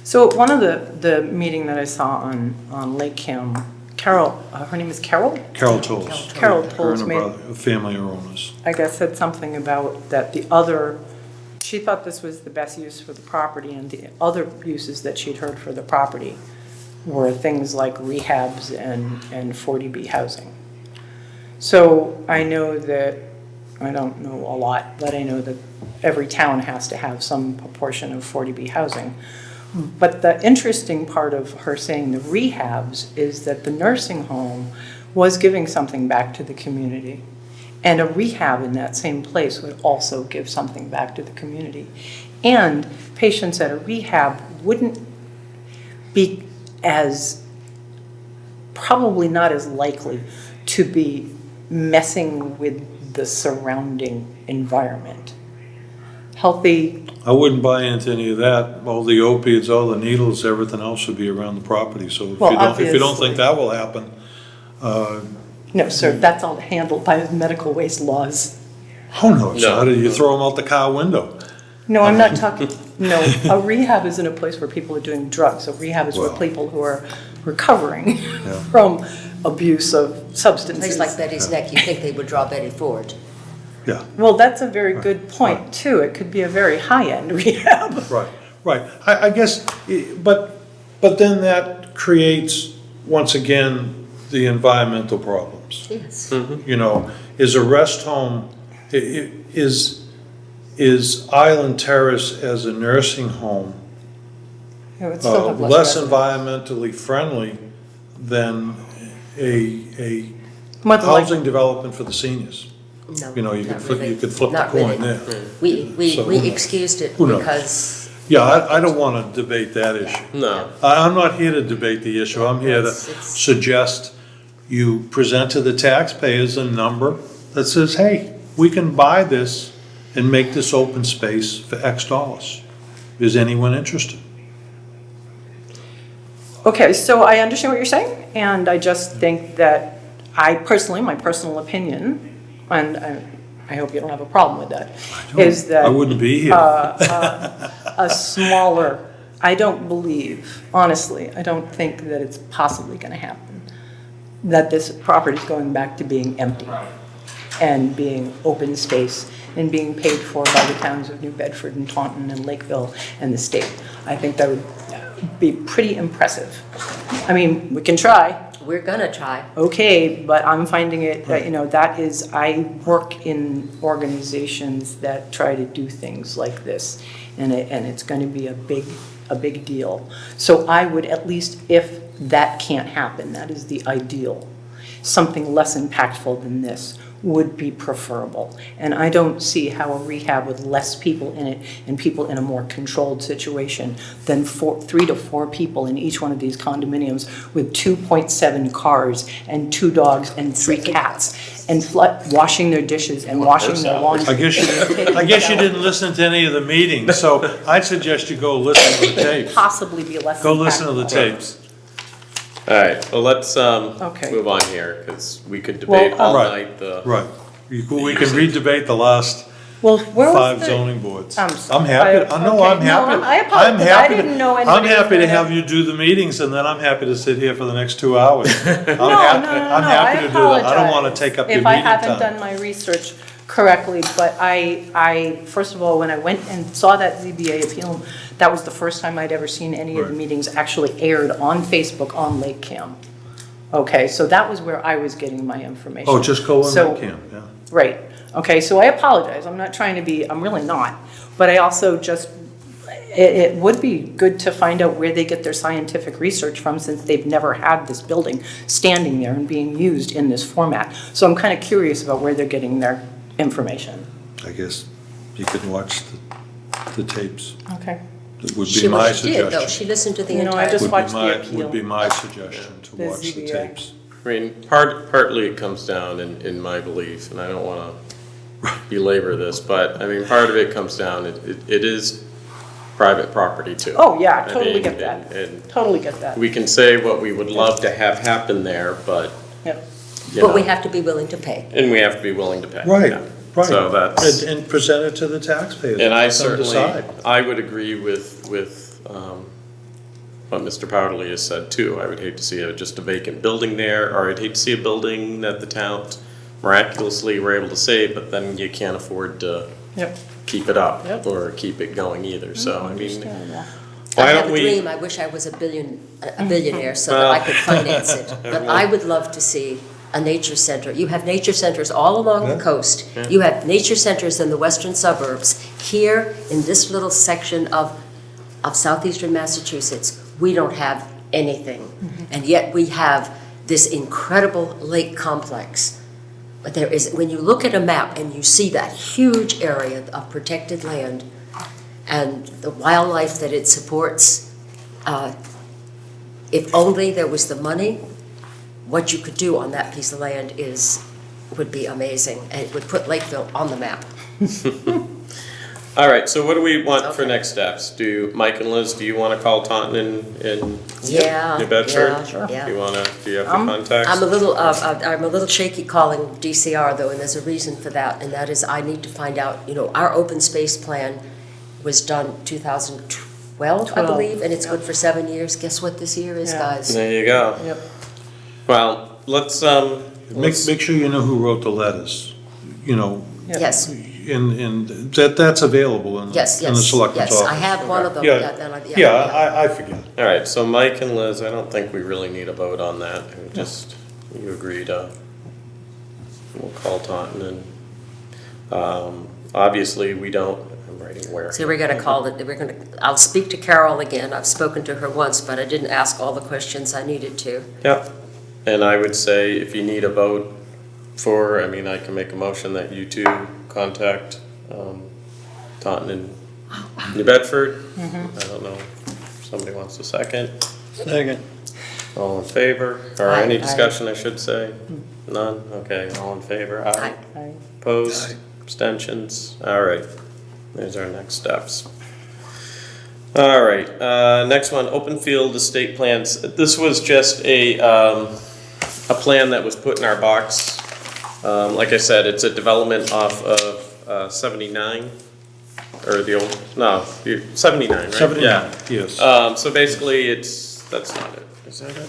So one of the meeting that I saw on Lake Cam, Carol, her name is Carol? Carol Tolles. Carol Her Tolles and her made, brother, family are owners. I guess, said something about that the other, she thought this was the best use for the property, and the other uses that she'd heard for the property were things like rehabs and 40B housing. So I know that, I don't know a lot, but I know that every town has to have some proportion of 40B housing. But the interesting part of her saying the rehabs is that the nursing home was giving something back to the community. And a rehab in that same place would also give something back to the community. And patients at a rehab wouldn't be probably not as likely to be messing with the surrounding environment. Healthy. I wouldn't buy into any of that. All the opiates, all the needles, everything else should be around the property. So if you don't think that will happen, No, sir, that's all handled by medical waste laws. oh no, it's No. not. You throw them out the car window. No, I'm not talking, no, a rehab isn't a place where people are doing drugs. A rehab is where Well. people who are recovering from abuse of A place substances. like Betty's Neck, you'd think they would draw Betty Ford. Yeah, Well, that's a very good point, too. It could be a very high-end rehab. right. I guess, but then that creates, once again, the environmental problems. Yes. You know, is a rest home, is Island Terrace as a nursing home It would still have less residents. environmentally friendly than a More than likely. housing development for the seniors? No, You know, you not could flip, really. you could flip the Not coin really. there. We So, excused it who knows? because Yeah, I don't want to debate that issue. No. I'm not here to debate the issue. I'm here to It's- suggest you present to the taxpayers a number that says, hey, we can buy this and make this open space for X dollars. Is anyone interested? Okay, so I understand what you're saying, and I just think that my personal opinion, and I hope you don't have a problem with that, is that I wouldn't be here. a smaller, I don't believe, honestly, I don't think that it's possibly going to happen, that this property is going back to being empty and being open space and being paid for by the towns of New Bedford and Taunton and Lakeville and the state. I think that would be pretty impressive. I mean, we can try, we're gonna try. okay, but I'm finding it, you know, that is, I work in organizations that try to do things like this, and it's going to be a big deal. So I would at least, if that can't happen, that is the ideal, something less impactful than this would be preferable. And I don't see how a rehab with less people in it and people in a more controlled situation than 3 to 4 people in each one of these condominiums with 2.7 cars and 2 dogs and 3 cats and washing their dishes and washing their laundry. I guess you didn't listen to any of the meetings, so I'd suggest you go listen to the tapes. Possibly be less Go listen to the impactful. tapes. All right, well, let's Okay. move on here, because we could debate all Right. night the. Right. We can re-debate the last Well, where was 5 the- zoning boards. I'm sorry. I'm happy, Okay. no, I'm happy. I apologize, I'm happy I didn't to- know I'm anybody was happy to gonna- have you do the meetings, and then I'm happy to sit here for the next 2 hours. I'm happy No, to do that. I don't want to take up your If I meeting haven't time. done my research correctly, but I, first of all, when I went and saw that ZBA appeal, that was the first time I'd ever seen any of the Right. meetings actually aired on Facebook on Lake Cam. Okay, so that was where I was getting my information. Oh, just go on So- that camp, yeah. Right, okay, so I apologize, I'm not trying to be, I'm really not. But I also just, it would be good to find out where they get their scientific research from, since they've never had this building standing there and being used in this format. So I'm kind of curious about where they're getting their information. I guess you can watch the tapes. Okay. That would She be my she did, though. She suggestion. listened to the You know, I entire. just Would be watched the my- appeal. Would be my suggestion to The watch the ZBA. tapes. I mean, partly it comes down in my belief, and I don't wanna belabor this, but, I mean, part of it comes down, it is private property too. Oh, yeah, I totally mean, get that. and Totally get that. we can say what we would love to have happen there, but, Yep. you But we know, have to be willing to pay. and we have to be willing to pay. Right, yeah. right. So that's. And present it to the taxpayers. And I let them certainly, decide. I would agree with what Mr. Powderly has said too. I would hate to see just a vacant building there, or I'd hate to see a building that the town miraculously were able to save, but then you can't afford to Yep. keep it up Yep. or keep it going either, so I mean, Understandable. why I don't have a we? dream, I wish I was a billionaire so that I could finance it. But I would love to see a nature center. You have nature centers all along the Yeah. coast. You have nature centers in the western suburbs. Here, in this little section of southeastern Massachusetts, we don't have anything. And yet we have this incredible lake complex. But there is, when you look at a map and you see that huge area of protected land, and the wildlife that it supports, if only there was the money, what you could do on that piece of land would be amazing, and it would put Lakeville on the map. All right, so what do we want for Okay. next steps? Mike and Liz, do you wanna call Taunton in Yeah, New Bedford? yeah, sure. Do you have the Um, contacts? I'm a little shaky calling DCR though, and there's a reason for that, and that is I need to find out, our open space plan was done 2012, I 12, believe, and it's good for 7 years. Guess what this year is, Yeah. guys? There you go. Yep. Well, let's, Make sure you know who wrote the letters, Yep. Yes, and that's available in yes, the yes, selectmen's office. yes, I have one of them. Yeah, I forget. all right, so Mike and Liz, I don't think we really need a vote on that. You agree to, we'll call Taunton and, obviously, we don't, I'm writing where. So I'll speak to Carol again. I've spoken to her once, but I didn't ask all the questions I needed to. Yep, and I would say if you need a vote I can make a motion that you two contact, Taunton and New Bedford. I don't know if somebody wants a second. Second. All in favor, or Aye. any Aye. discussion, I should say? None? Okay, all in favor? Aye. Aye. Opposed? Aye. Abstentions? All right, there's our next steps. All right, next one, open field estate plans. This was just a plan that was put in our box. Like I said, it's a development off of 79, or the old, no, 79, right? 79, Yeah. yes. So basically, that's not it. Is that it?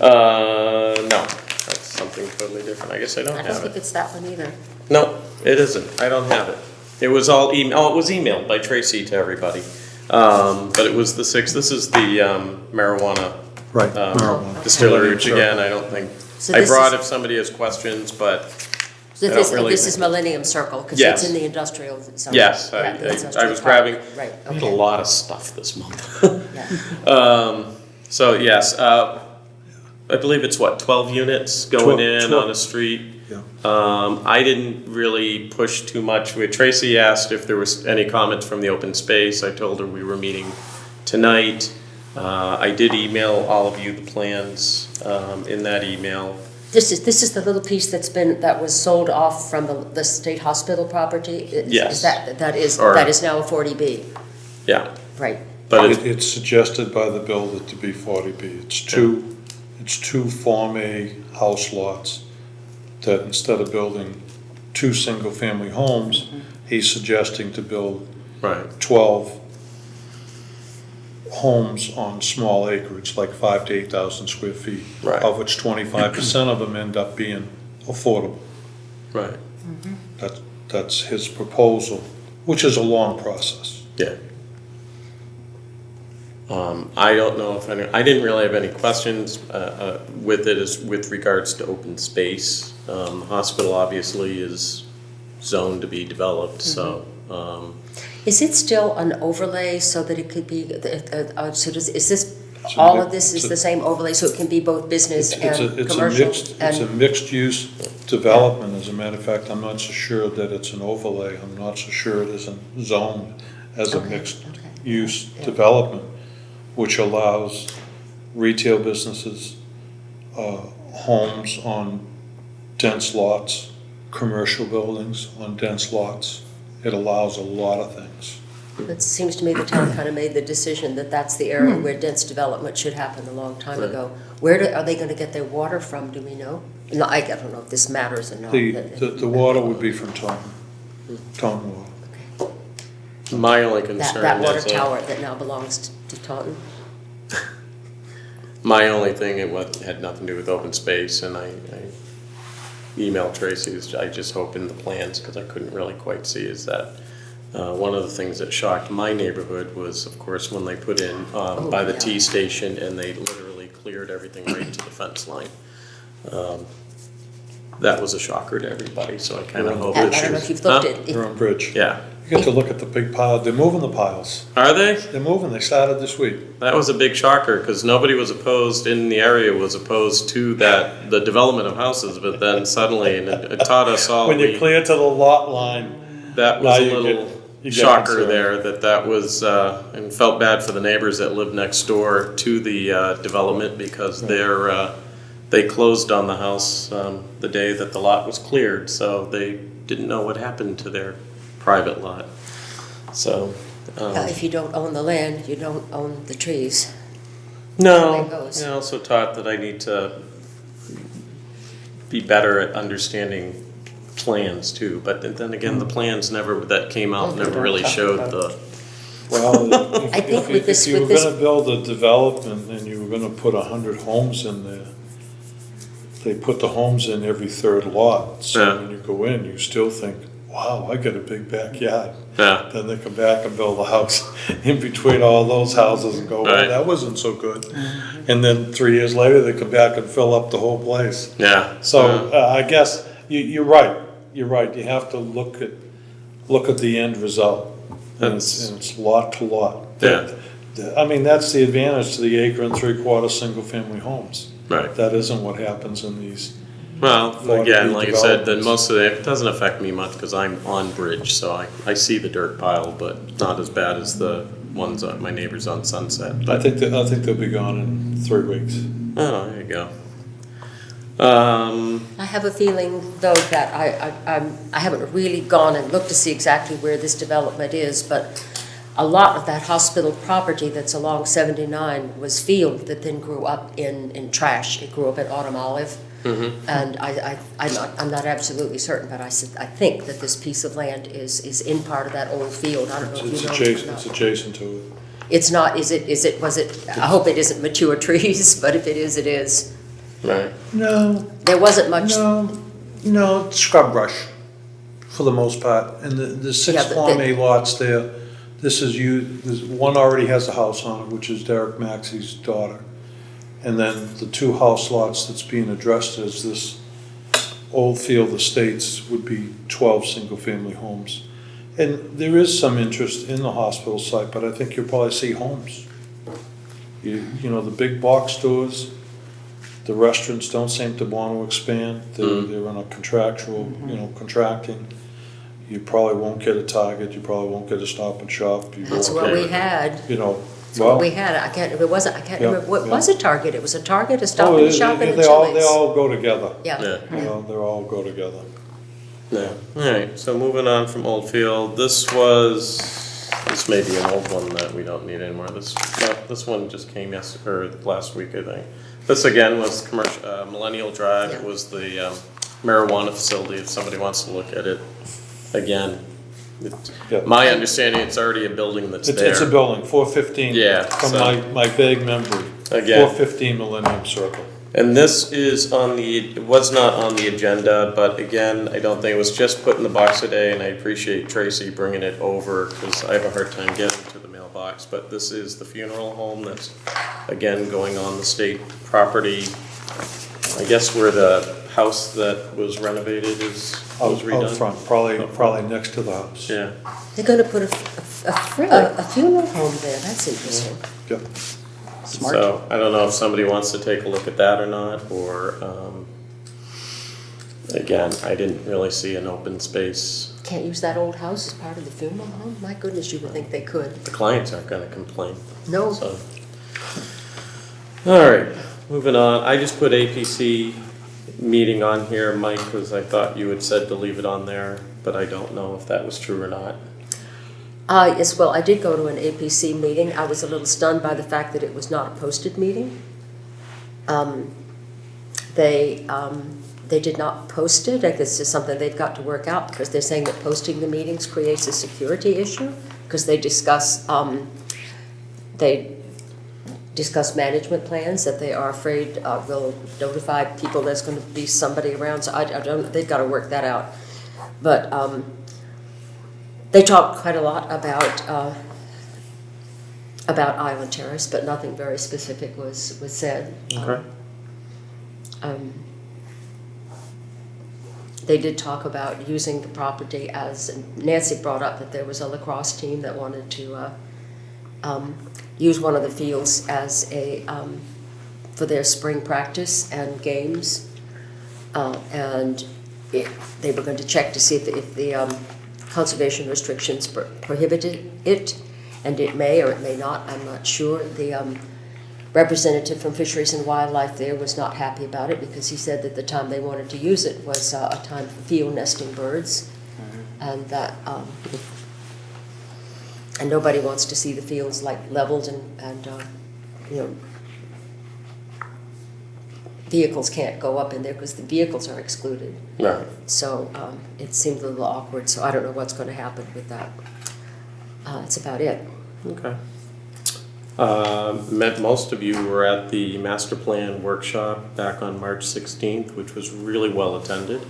No, that's something totally different. I guess I don't I don't have think it. it's that one either. No, it isn't. I don't have it. It was all it was emailed by Tracy to everybody. But it was the 6th. This is the marijuana Right, marijuana. distillery, Millennium which Circle. again, I don't think, So I this brought is- if somebody has questions, but So I don't this, really this think- is Millennium Circle, because Yes. it's in the industrial zone. yes, Yeah, the I industrial was park. grabbing, Right, I had a okay. lot of stuff this month. Yeah. So yes, I believe it's what, 12 units going in 12. on a street? Yeah. I didn't really push too much. Tracy asked if there was any comments from the open space. I told her we were meeting tonight. I did email all of you the plans in that email. This is the little piece that was sold off from the state hospital property? Yes. That Or- is now a 40B, Yeah, right. but it's, It's suggested by the bill that to be 40B. It's two Form A house lots that instead of building 2 single-family homes, he's suggesting to build right, 12 homes on small acreage, like 5,000 to 8,000 square feet. Right. Of which 25% of them end up being affordable. right, That's his proposal, which is a long process. yeah. I don't know if I didn't really have any questions with it as with regards to open space. The hospital obviously is zoned to be developed, so. Is it still an overlay so that it could be, is this, It's a all mi- of this is it's a- the same overlay, so it can be both business It's and a commercial? mixed, it's a mixed-use development, as a matter of fact. I'm not so sure that it's an overlay. I'm not so sure it isn't zoned as a Okay, mixed-use Yeah. development, which allows retail businesses, homes on dense lots, commercial buildings on dense lots. It allows a lot of things. It seems to me the town kind of made the decision that that's the area where dense development should happen a long time Right. ago. Are they gonna get their water from, do we know? No, I don't know if this matters or not. The water would be from Taunton water. My only That, concern that water is, tower that now belongs to Taunton? my only thing, had nothing to do with open space, and I emailed Tracy's, I just hope in the plans, because I couldn't really quite see, is that one of the things that shocked my neighborhood was, of course, when they put in by the yeah. T station, and they literally cleared everything right to the fence line. That was a shocker to everybody, so I kind of hope I it's. don't know if you've looked Huh? at, They're on Bridge. Yeah. You get to look at the big pile. They're moving the piles. Are they? They're moving. They started this week. That was a big shocker, because nobody was opposed in the area, was opposed to that, the development of houses, but then suddenly, and it taught us all. When you clear to the lot line, That now was a you little get shocker concerned. there, that was, and felt bad for the neighbors that lived next door to the development, because they closed on the house the day that the lot was cleared, so they didn't know what happened to their private lot. So, if you don't own the land, you don't own the trees. no, Way it goes. I also taught that I need to be better at understanding plans too, but then again, the plans that came out never really showed the, well, I think with this- if you were with this- gonna build a development and you were gonna put 100 homes in there, they put the homes in every third lot. So Yeah. when you go in, you still think, wow, I got a big backyard. yeah, Then they come back and build a house in between all those houses and go, well, Right. that wasn't so good. And then 3 years later, they come back and fill up the whole place. yeah. So I guess you're right. You're right. You have to look at the end result. And it's lot to lot. Yeah. I mean, that's the advantage to the acre and 3/4 single-family homes. Right. That isn't what happens in these. Well, again, like I said, then developments. most of it doesn't affect me much because I'm on Bridge, so I see the dirt pile, but not as bad as the ones on my neighbors on Sunset. I But, think they'll be gone in 3 weeks. oh, there you go. I have a feeling, though, that I haven't really gone and looked to see exactly where this development is, but a lot of that hospital property that's along 79 was field that then grew up in trash. It grew up in autumn olive. And I'm not absolutely certain, but I think that this piece of land is in part of that old field. I don't know if It's you know. adjacent, it's adjacent to it. It's not, was it, I hope it isn't mature trees, but if it is, it is. Right. No, There wasn't much. no, it's scrub brush for the most part. And the 6 Yeah, but Farm A lots there, one already has a house on it, which is Derek Maxey's daughter. And then the 2 house lots that's being addressed as this Oldfield Estates would be 12 single-family homes. And there is some interest in the hospital site, but I think you'll probably see homes. You know, the big box stores, the restaurants don't seem to want to expand. They're on a contractual, contracting. You probably won't get a Target, you probably won't get a Stop and Shop. You That's won't what get- we had. That's Well, what we had. I can't Yeah, remember, what yeah. was a Target? It was a Target, a Stop oh, and Shop, and a they Chili's. all go together. Yeah. Yeah. They all go together. Yeah. All right, so moving on from Oldfield, this may be an old one that we don't need anymore. This one just came last week, I think. This again was commercial, Millennial Drive. It Yeah. was the marijuana facility, if somebody wants to look at it. Again, Yeah. my understanding, it's already a building that's there. It's a building, 415. Yeah, From so- my vague memory. Again. 415 Millennium Circle. And this is it was not on the agenda, but again, I don't think it was just put in the box today, and I appreciate Tracy bringing it over, because I have a hard time getting to the mailbox. box, but this is the funeral home that's, again, going on the state property. I guess where the house that was renovated was redone. Out front, probably next to the house. Yeah, They're gonna put a funeral home there, that's interesting. Yep. Smart. so I don't know if somebody wants to take a look at that or not, or, again, I didn't really see an open space. Can't use that old house as part of the funeral home? My goodness, you would think they could. The clients aren't gonna complain, No, so. All right, moving on. I just put APC meeting on here, Mike, because I thought you had said to leave it on there, but I don't know if that was true or not. yes, well, I did go to an APC meeting. I was a little stunned by the fact that it was not a posted meeting. They did not post it. I guess this is something they've got to work out, because they're saying that posting the meetings creates a security issue, because they discuss management plans that they are afraid will notify people there's going to be somebody around. So I don't. They've got to work that out. But they talked quite a lot about Island Terrace, but nothing very specific was said. Okay. They did talk about using the property as, Nancy brought up that there was a lacrosse team that wanted to use one of the fields as for their spring practice and games. And they were going to check to see if the conservation restrictions prohibited it, and it may or it may not, I'm not sure. The representative from Fisheries and Wildlife there was not happy about it, because he said that the time they wanted to use it was a time for field nesting birds, and that and nobody wants to see the fields like leveled and you know, vehicles can't go up in there because the vehicles are excluded. Right. So it seemed a little awkward, so I don't know what's going to happen with that. That's about it. Okay. Most of you were at the master plan workshop back on March 16th, which was really well attended.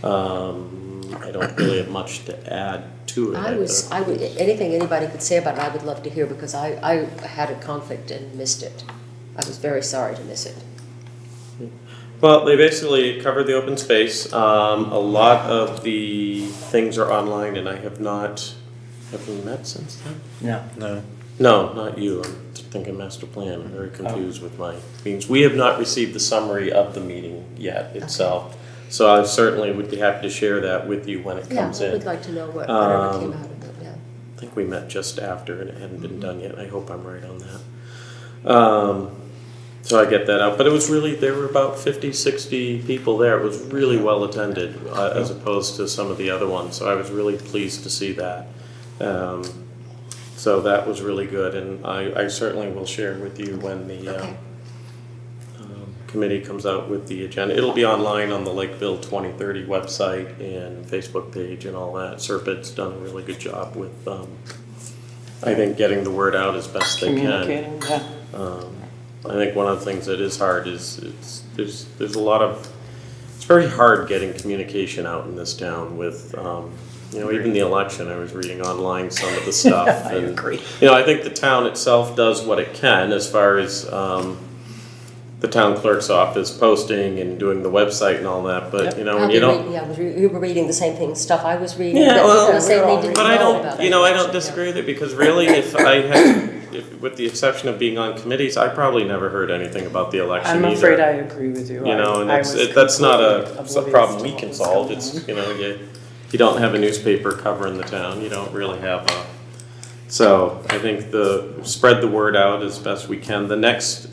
I don't really have much to add to it. Anything anybody could say about it, I would love to hear, because I had a conflict and missed it. I was very sorry to miss it. Well, they basically covered the open space. A lot of the things are online, and I have not. Have we met since then? No. No, not you. I'm thinking master plan. I'm very confused with my meetings. We have not received the summary of the meeting yet itself. So I certainly would be happy to share that with you when it comes Yeah, in. we'd like to know whatever came out of it, yeah. I think we met just after and it hadn't been done yet. I hope I'm right on that. So I get that out. But it was really, there were about 50, 60 people there. It was really well attended as opposed to some of the other ones. So I was really pleased to see that. So that was really good, and I certainly will share with you when the committee comes out with the agenda. It'll be online on the Lakeville 2030 website and Facebook page and all that. Serpent's done a really good job with, I think, getting the word out as best they can. Communicating, yeah. I think one of the things that is hard is there's a lot of, it's very hard getting communication out in this town with, even the election, I was reading online some of the stuff. I agree. I think the town itself does what it can as far as the town clerk's office posting and doing the website and all that, but, when you don't. You were reading the same thing, stuff I was reading. Yeah, that well, people saying they didn't but I know don't, about I it. don't disagree with it, because really, with the exception of being on committees, I probably never heard anything about the election either. I'm afraid I agree with you. And I was that's not completely a problem oblivious we to can what was solve. going It's, on. you don't have a newspaper covering the town, you don't really have a, so I think spread the word out as best we can. The next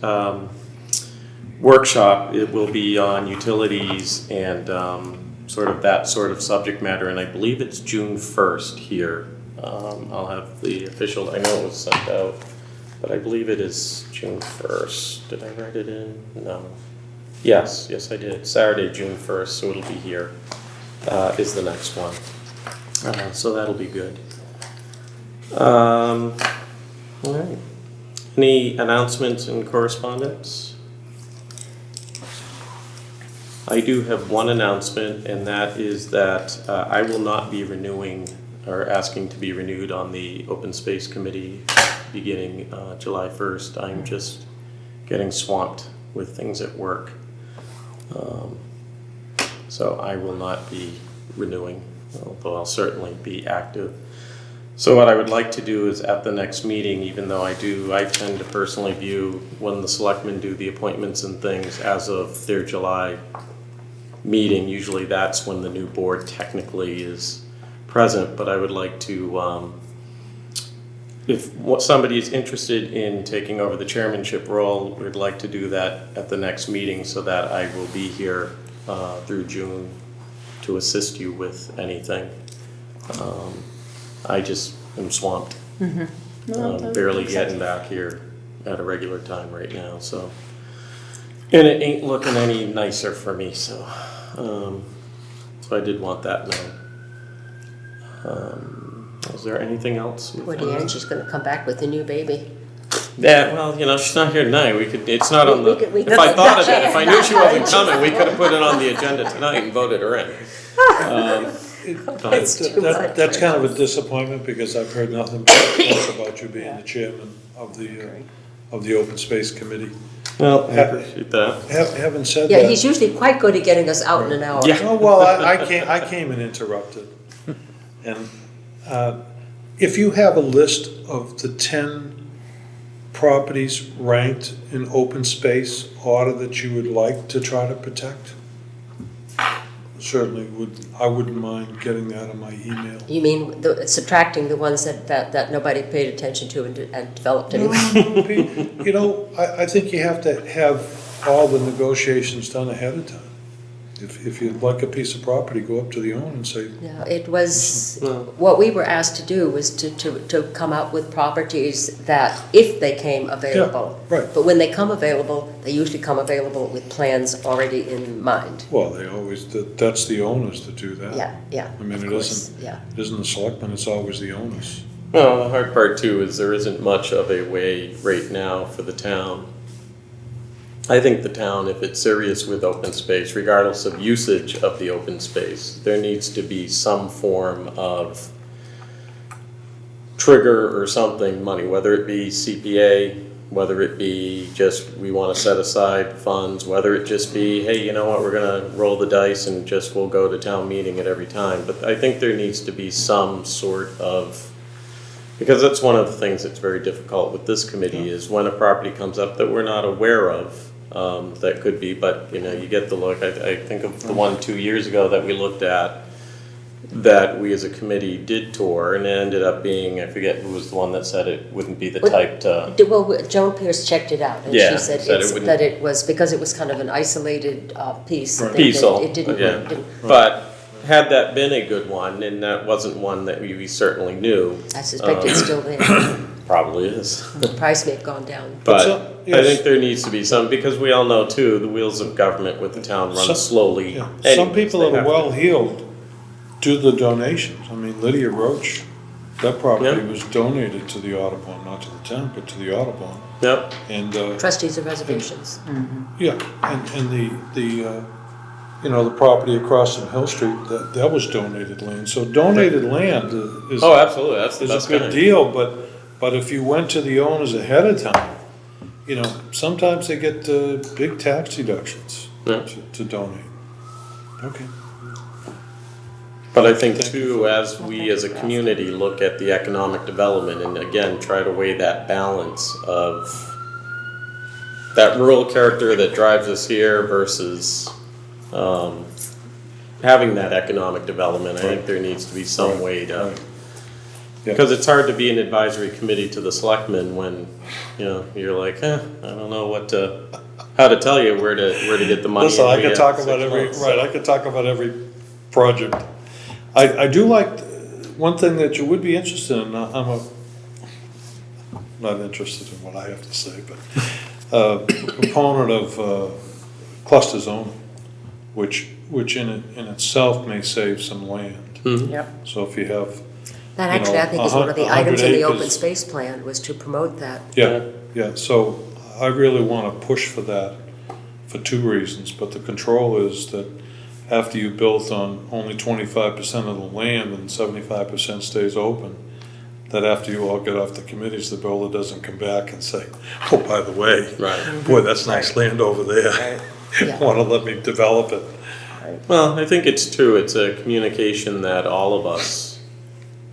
workshop, it will be on utilities and that sort of subject matter, and I believe it's June 1st here. I'll have the official, I know it was sent out, but I believe it is June 1st. Did I write it in? No. Yes, I did. Saturday, June 1st, so it'll be here, is the next one. So that'll be good. All right. Any announcements and correspondence? I do have one announcement, and that is that I will not be renewing are asking to be renewed on the Open Space Committee beginning July 1st. I'm just getting swamped with things at work. So I will not be renewing, although I'll certainly be active. So what I would like to do is at the next meeting, even though I tend to personally view when the selectmen do the appointments and things as of their July meeting, usually that's when the new board technically is present, but I would like to, if somebody is interested in taking over the chairmanship role, we'd like to do that at the next meeting so that I will be here through June to assist you with anything. I just am swamped. No, Barely getting back here at a regular time right now, so. And it ain't looking any nicer for me, so I did want that known. Is there anything else? Well, Deanne's gonna come back with a new baby. Yeah, well, she's not here tonight. It's not on the, we could- if I thought of it, if I knew she wasn't coming, we could have put it on the agenda tonight and voted her in. It's too much. That's kind of a disappointment, because I've heard nothing but else about you being the chairman of the Open Space Committee. Well, I appreciate that. Having said Yeah, that. he's usually quite good at getting us out in an hour. Yeah. Oh, well, I came and interrupted. And if you have a list of the 10 properties ranked in open space order that you would like to try to protect, certainly I wouldn't mind getting that on my email. You mean subtracting the ones that nobody paid attention to and developed anyway? You know, I think you have to have all the negotiations done ahead of time. If you'd like a piece of property, go up to the owner and say, No, it was, what we were asked to do was to come up with properties that, if they came available. Yeah, right. But when they come available, they usually come available with plans already in mind. well, that's the owners that do that. Yeah, I mean, of it course, isn't, yeah. it isn't the selectmen, it's always the owners. Well, the hard part too is there isn't much of a way right now for the town. I think the town, if it's serious with open space, regardless of usage of the open space, there needs to be some form of trigger or something, money, whether it be CPA, whether it be just we want to set aside funds, whether it just be, hey, you know what, we're gonna roll the dice and just we'll go to town meeting at every time. But I think there needs to be some sort of, because that's one of the things that's very difficult with this committee is when a property comes up that we're not aware of, that could be, but you get the look. I think of the one 2 years ago that we looked at that we as a committee did tour, and it ended up being, I forget who was the one that said it wouldn't be the type to. Well, Joan Pierce checked it out, and Yeah, she said said it wouldn't- that it was, because it was kind of an isolated piece. that Piecel, It didn't. yeah. But had that been a good one, and that wasn't one that we certainly knew, I suspect it's still there. probably is. The price may have gone down. But So, I yes. think there needs to be some, because we all know too, the wheels of government with the town run Some- slowly. Yeah. anyways, Some people they that are have to. well-heeled do the donations. I mean, Lydia Roach, that property Yeah. was donated to the Audubon, not to the town, but to the Audubon. Yep, And, Trustees of reservations. yeah, and the property across from Hill Street, that was donated land. So donated land is. oh, absolutely, that's the is best a good kind. deal, but if you went to the owners ahead of time, sometimes they get big tax deductions Yeah. to donate. Okay. But I think too, as we as a community look at the economic development and again, try to weigh that balance of that rural character that drives us here versus having that economic development, I think there needs to be some way to, Right. Yeah. because it's hard to be an advisory committee to the selectmen when, you're like, I don't know how to tell you where to get the money. Listen, I in could talk about 6 months. I could talk about every project. I do like, one thing that you would be interested in, I'm not interested in what I have to say, but a proponent of cluster zoning, which in itself may save some land. Yep. So if you have, That actually, I think, is one of the 100 items in the open acres. space plan, was to promote that. yeah, so I really want to push for that for two reasons, but the control is that after you built on only 25% of the land and 75% stays open, that after you all get off the committees, the builder doesn't come back and say, oh, by the way, Right. boy, that's nice land over there. Yeah. Want to let me develop it? Well, I think it's true. It's a communication that all of us,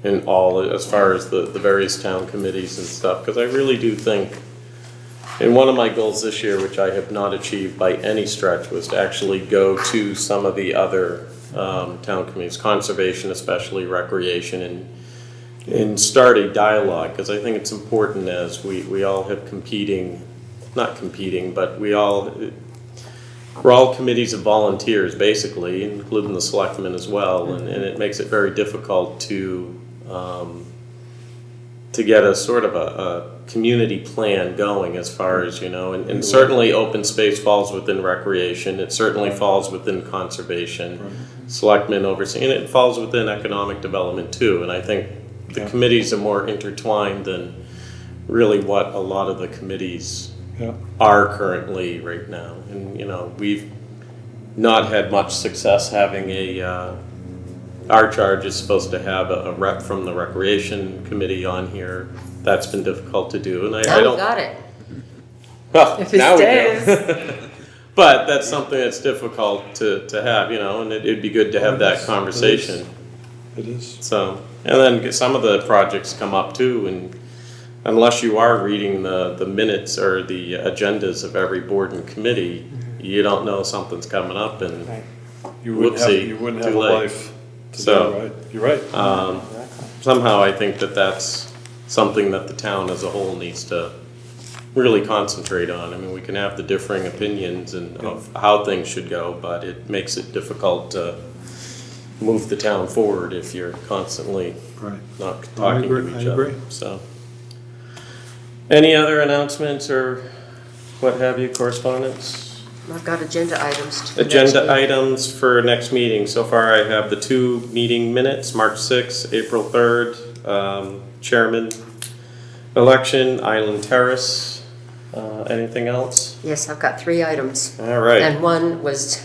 as far as the various town committees and stuff, because I really do think, and one of my goals this year, which I have not achieved by any stretch, was to actually go to some of the other town committees, conservation, especially recreation, and start a dialogue, because I think it's important as we all have not competing, but we're all committees of volunteers, basically, including the selectmen as well, and it makes it very difficult to get a sort of a community plan going as far as, and certainly open space falls within recreation, it certainly falls within conservation, selectmen overseeing, and it falls within economic development too, and I think the committees are more intertwined than really what a lot of the committees are currently right now. And, we've not had much success having our charge is supposed to have a rep from the recreation committee on here. That's been difficult to do, and I Now we don't. got it. Well, If it now stays. we do. But that's something that's difficult to have, and it'd be good to have that conversation. It is. So, and then some of the projects come up too, and unless you are reading the minutes or the agendas of every board and committee, you don't know something's coming up, and You wouldn't have, Whoopsie, you wouldn't too have a late. life to So, do, right? You're right. somehow I think that's something that the town as a whole needs to really concentrate on. I mean, we can have the differing opinions of how things should go, but it makes it difficult to move the town forward if you're constantly Right. not talking to I each other. agree. So, any other announcements or what have you, correspondence? I've got agenda items to the next Agenda meeting. items for next meeting. So far, I have the 2 meeting minutes, March 6th, April 3rd, chairman election, Island Terrace. Anything else? Yes, I've got 3 items. All right. And one was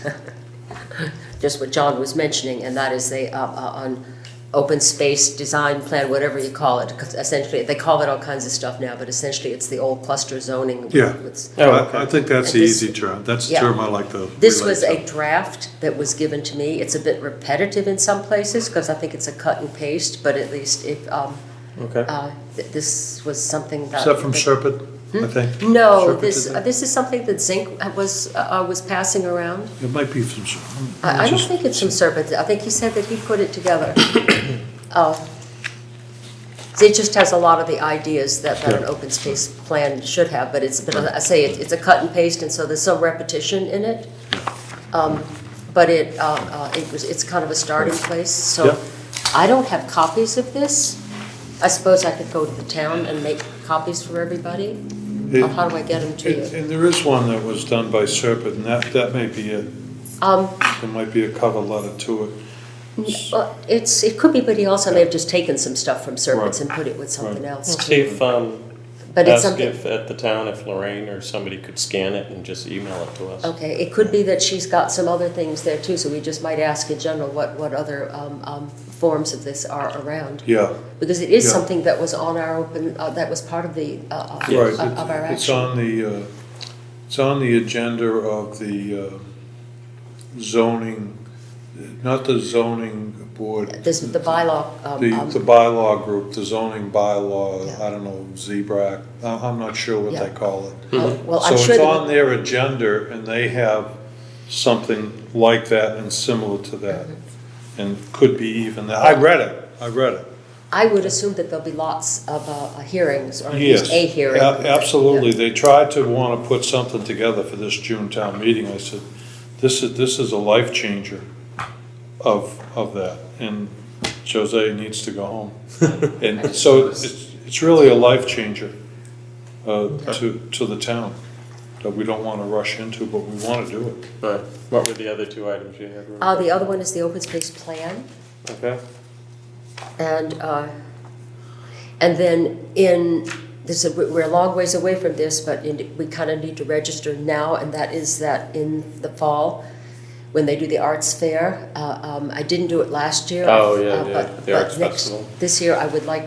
just what John was mentioning, and that is on open space design plan, whatever you call it. 'Cause essentially, they call it all kinds of stuff now, but essentially it's the old cluster zoning. Yeah. Oh, okay. I think that's the And this- easy term. That's the Yeah. term I like to This relate was to. a draft that was given to me. It's a bit repetitive in some places, because I think it's a cut and paste, but at least Okay. this was something that. Is that from Serpent, I think? No, Serpent this did that? this is something that Zink was passing around. It might be from Serpent. I don't think it's from Serpent. I think he said that he put it together. It just has a lot of the ideas that an open space plan should have, but I say it's a cut and paste, and so there's some repetition in it. But it's kind of a starting place, so Yeah. I don't have copies of this. I suppose I could go to the town and make copies for everybody. Or how do I get them to you? And there is one that was done by Serpent, and that may be it. There might be a cover letter to it. Well, it could be, but he also may have just taken some stuff from Serpents Right. and put it with something else See too. if, But it's ask something, if at the town, if Lorraine or somebody could scan it and just email it to us. okay, it could be that she's got some other things there too, so we just might ask in general what other forms of this are around. Yeah, Because it is Yeah. something that was on our open, that was part of the, right. of our It's action. it's on the agenda of the zoning, not the zoning board, This, the bylaw, the bylaw group, the zoning bylaw, Yeah. I don't know, ZBRAC, I'm not sure what Yeah. they call it. well, So I'm it's sure on that, their agenda, and they have something like that and similar to that. And could be even that, I read it. I would assume that there'll be lots of hearings, or at Yes. least a hearing. Absolutely, Yeah. they tried to want to put something together for this June town meeting, I said, this is a life changer of that, and Jose needs to go home. And so it's really a life changer to the town, that we don't want to rush into, but we want to do it. Right. What were the other 2 items you had? Ruth? The other one is the open space plan. Okay. And then we're a long ways away from this, but we kind of need to register now, and that is that in the fall, when they do the arts fair. I didn't do it last year. Oh, yeah, but the arts next- festival. This year, I would like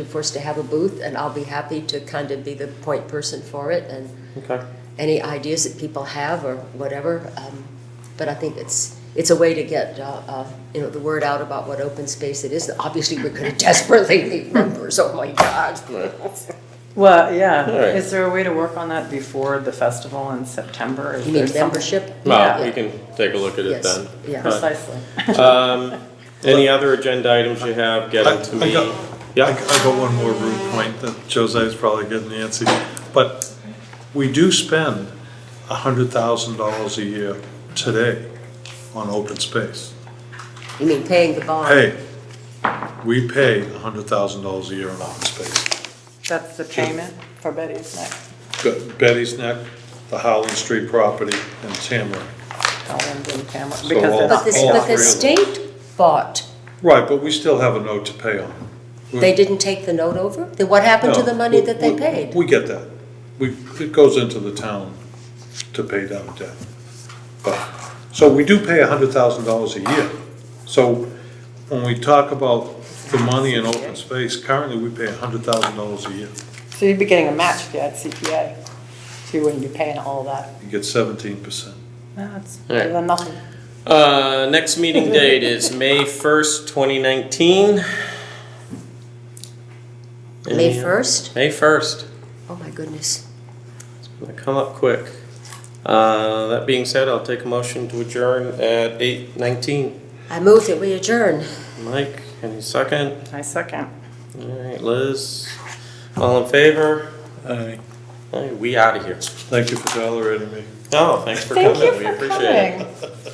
for us to have a booth, and I'll be happy to kind of be the point person for it, and Okay. any ideas that people have or whatever. But I think it's a way to get, the word out about what open space it is. Obviously, we're going to desperately need members, oh my God. Well, yeah, All right. is there a way to work on that before the festival in September? Is You there mean some- membership? Well, Yeah. we can take a look at it Yes, then. yeah. But, Precisely. any other agenda items you have, get them to I me. got- Yeah, I got one more rude point that Jose's probably getting antsy, but we do spend $100,000 a year today on open space. You mean paying the bond? Hey, we pay $100,000 a year on open space. That's the payment for Betty's Neck, Betty's Neck, the Howland Street property, and Tamarack. Holland and Tamara, So because all- they're not But paid all the off. state bought, Right, but we still have a note to pay on. they didn't take the note over? Then what happened to No, the money we- that they we- paid? We get that. It goes into the town to pay down debt. But, so we do pay $100,000 a year. So when we talk about the money in open space, currently we pay $100,000 a year. So you'd be getting a match if you had CPA, so you wouldn't be paying all that. You get 17%. That's All right. better than nothing. next meeting date is May 1st, 2019. May Any- 1st? May 1st. Oh, my goodness. Gonna come up quick. That being said, I'll take a motion to adjourn at 8:19. I move that we adjourn. Mike, any second? I second. All right, Liz, all in favor? Aye. All right, we out of here. Thank you for tolerating me. Oh, thanks for Thank coming, you we for appreciate it. coming.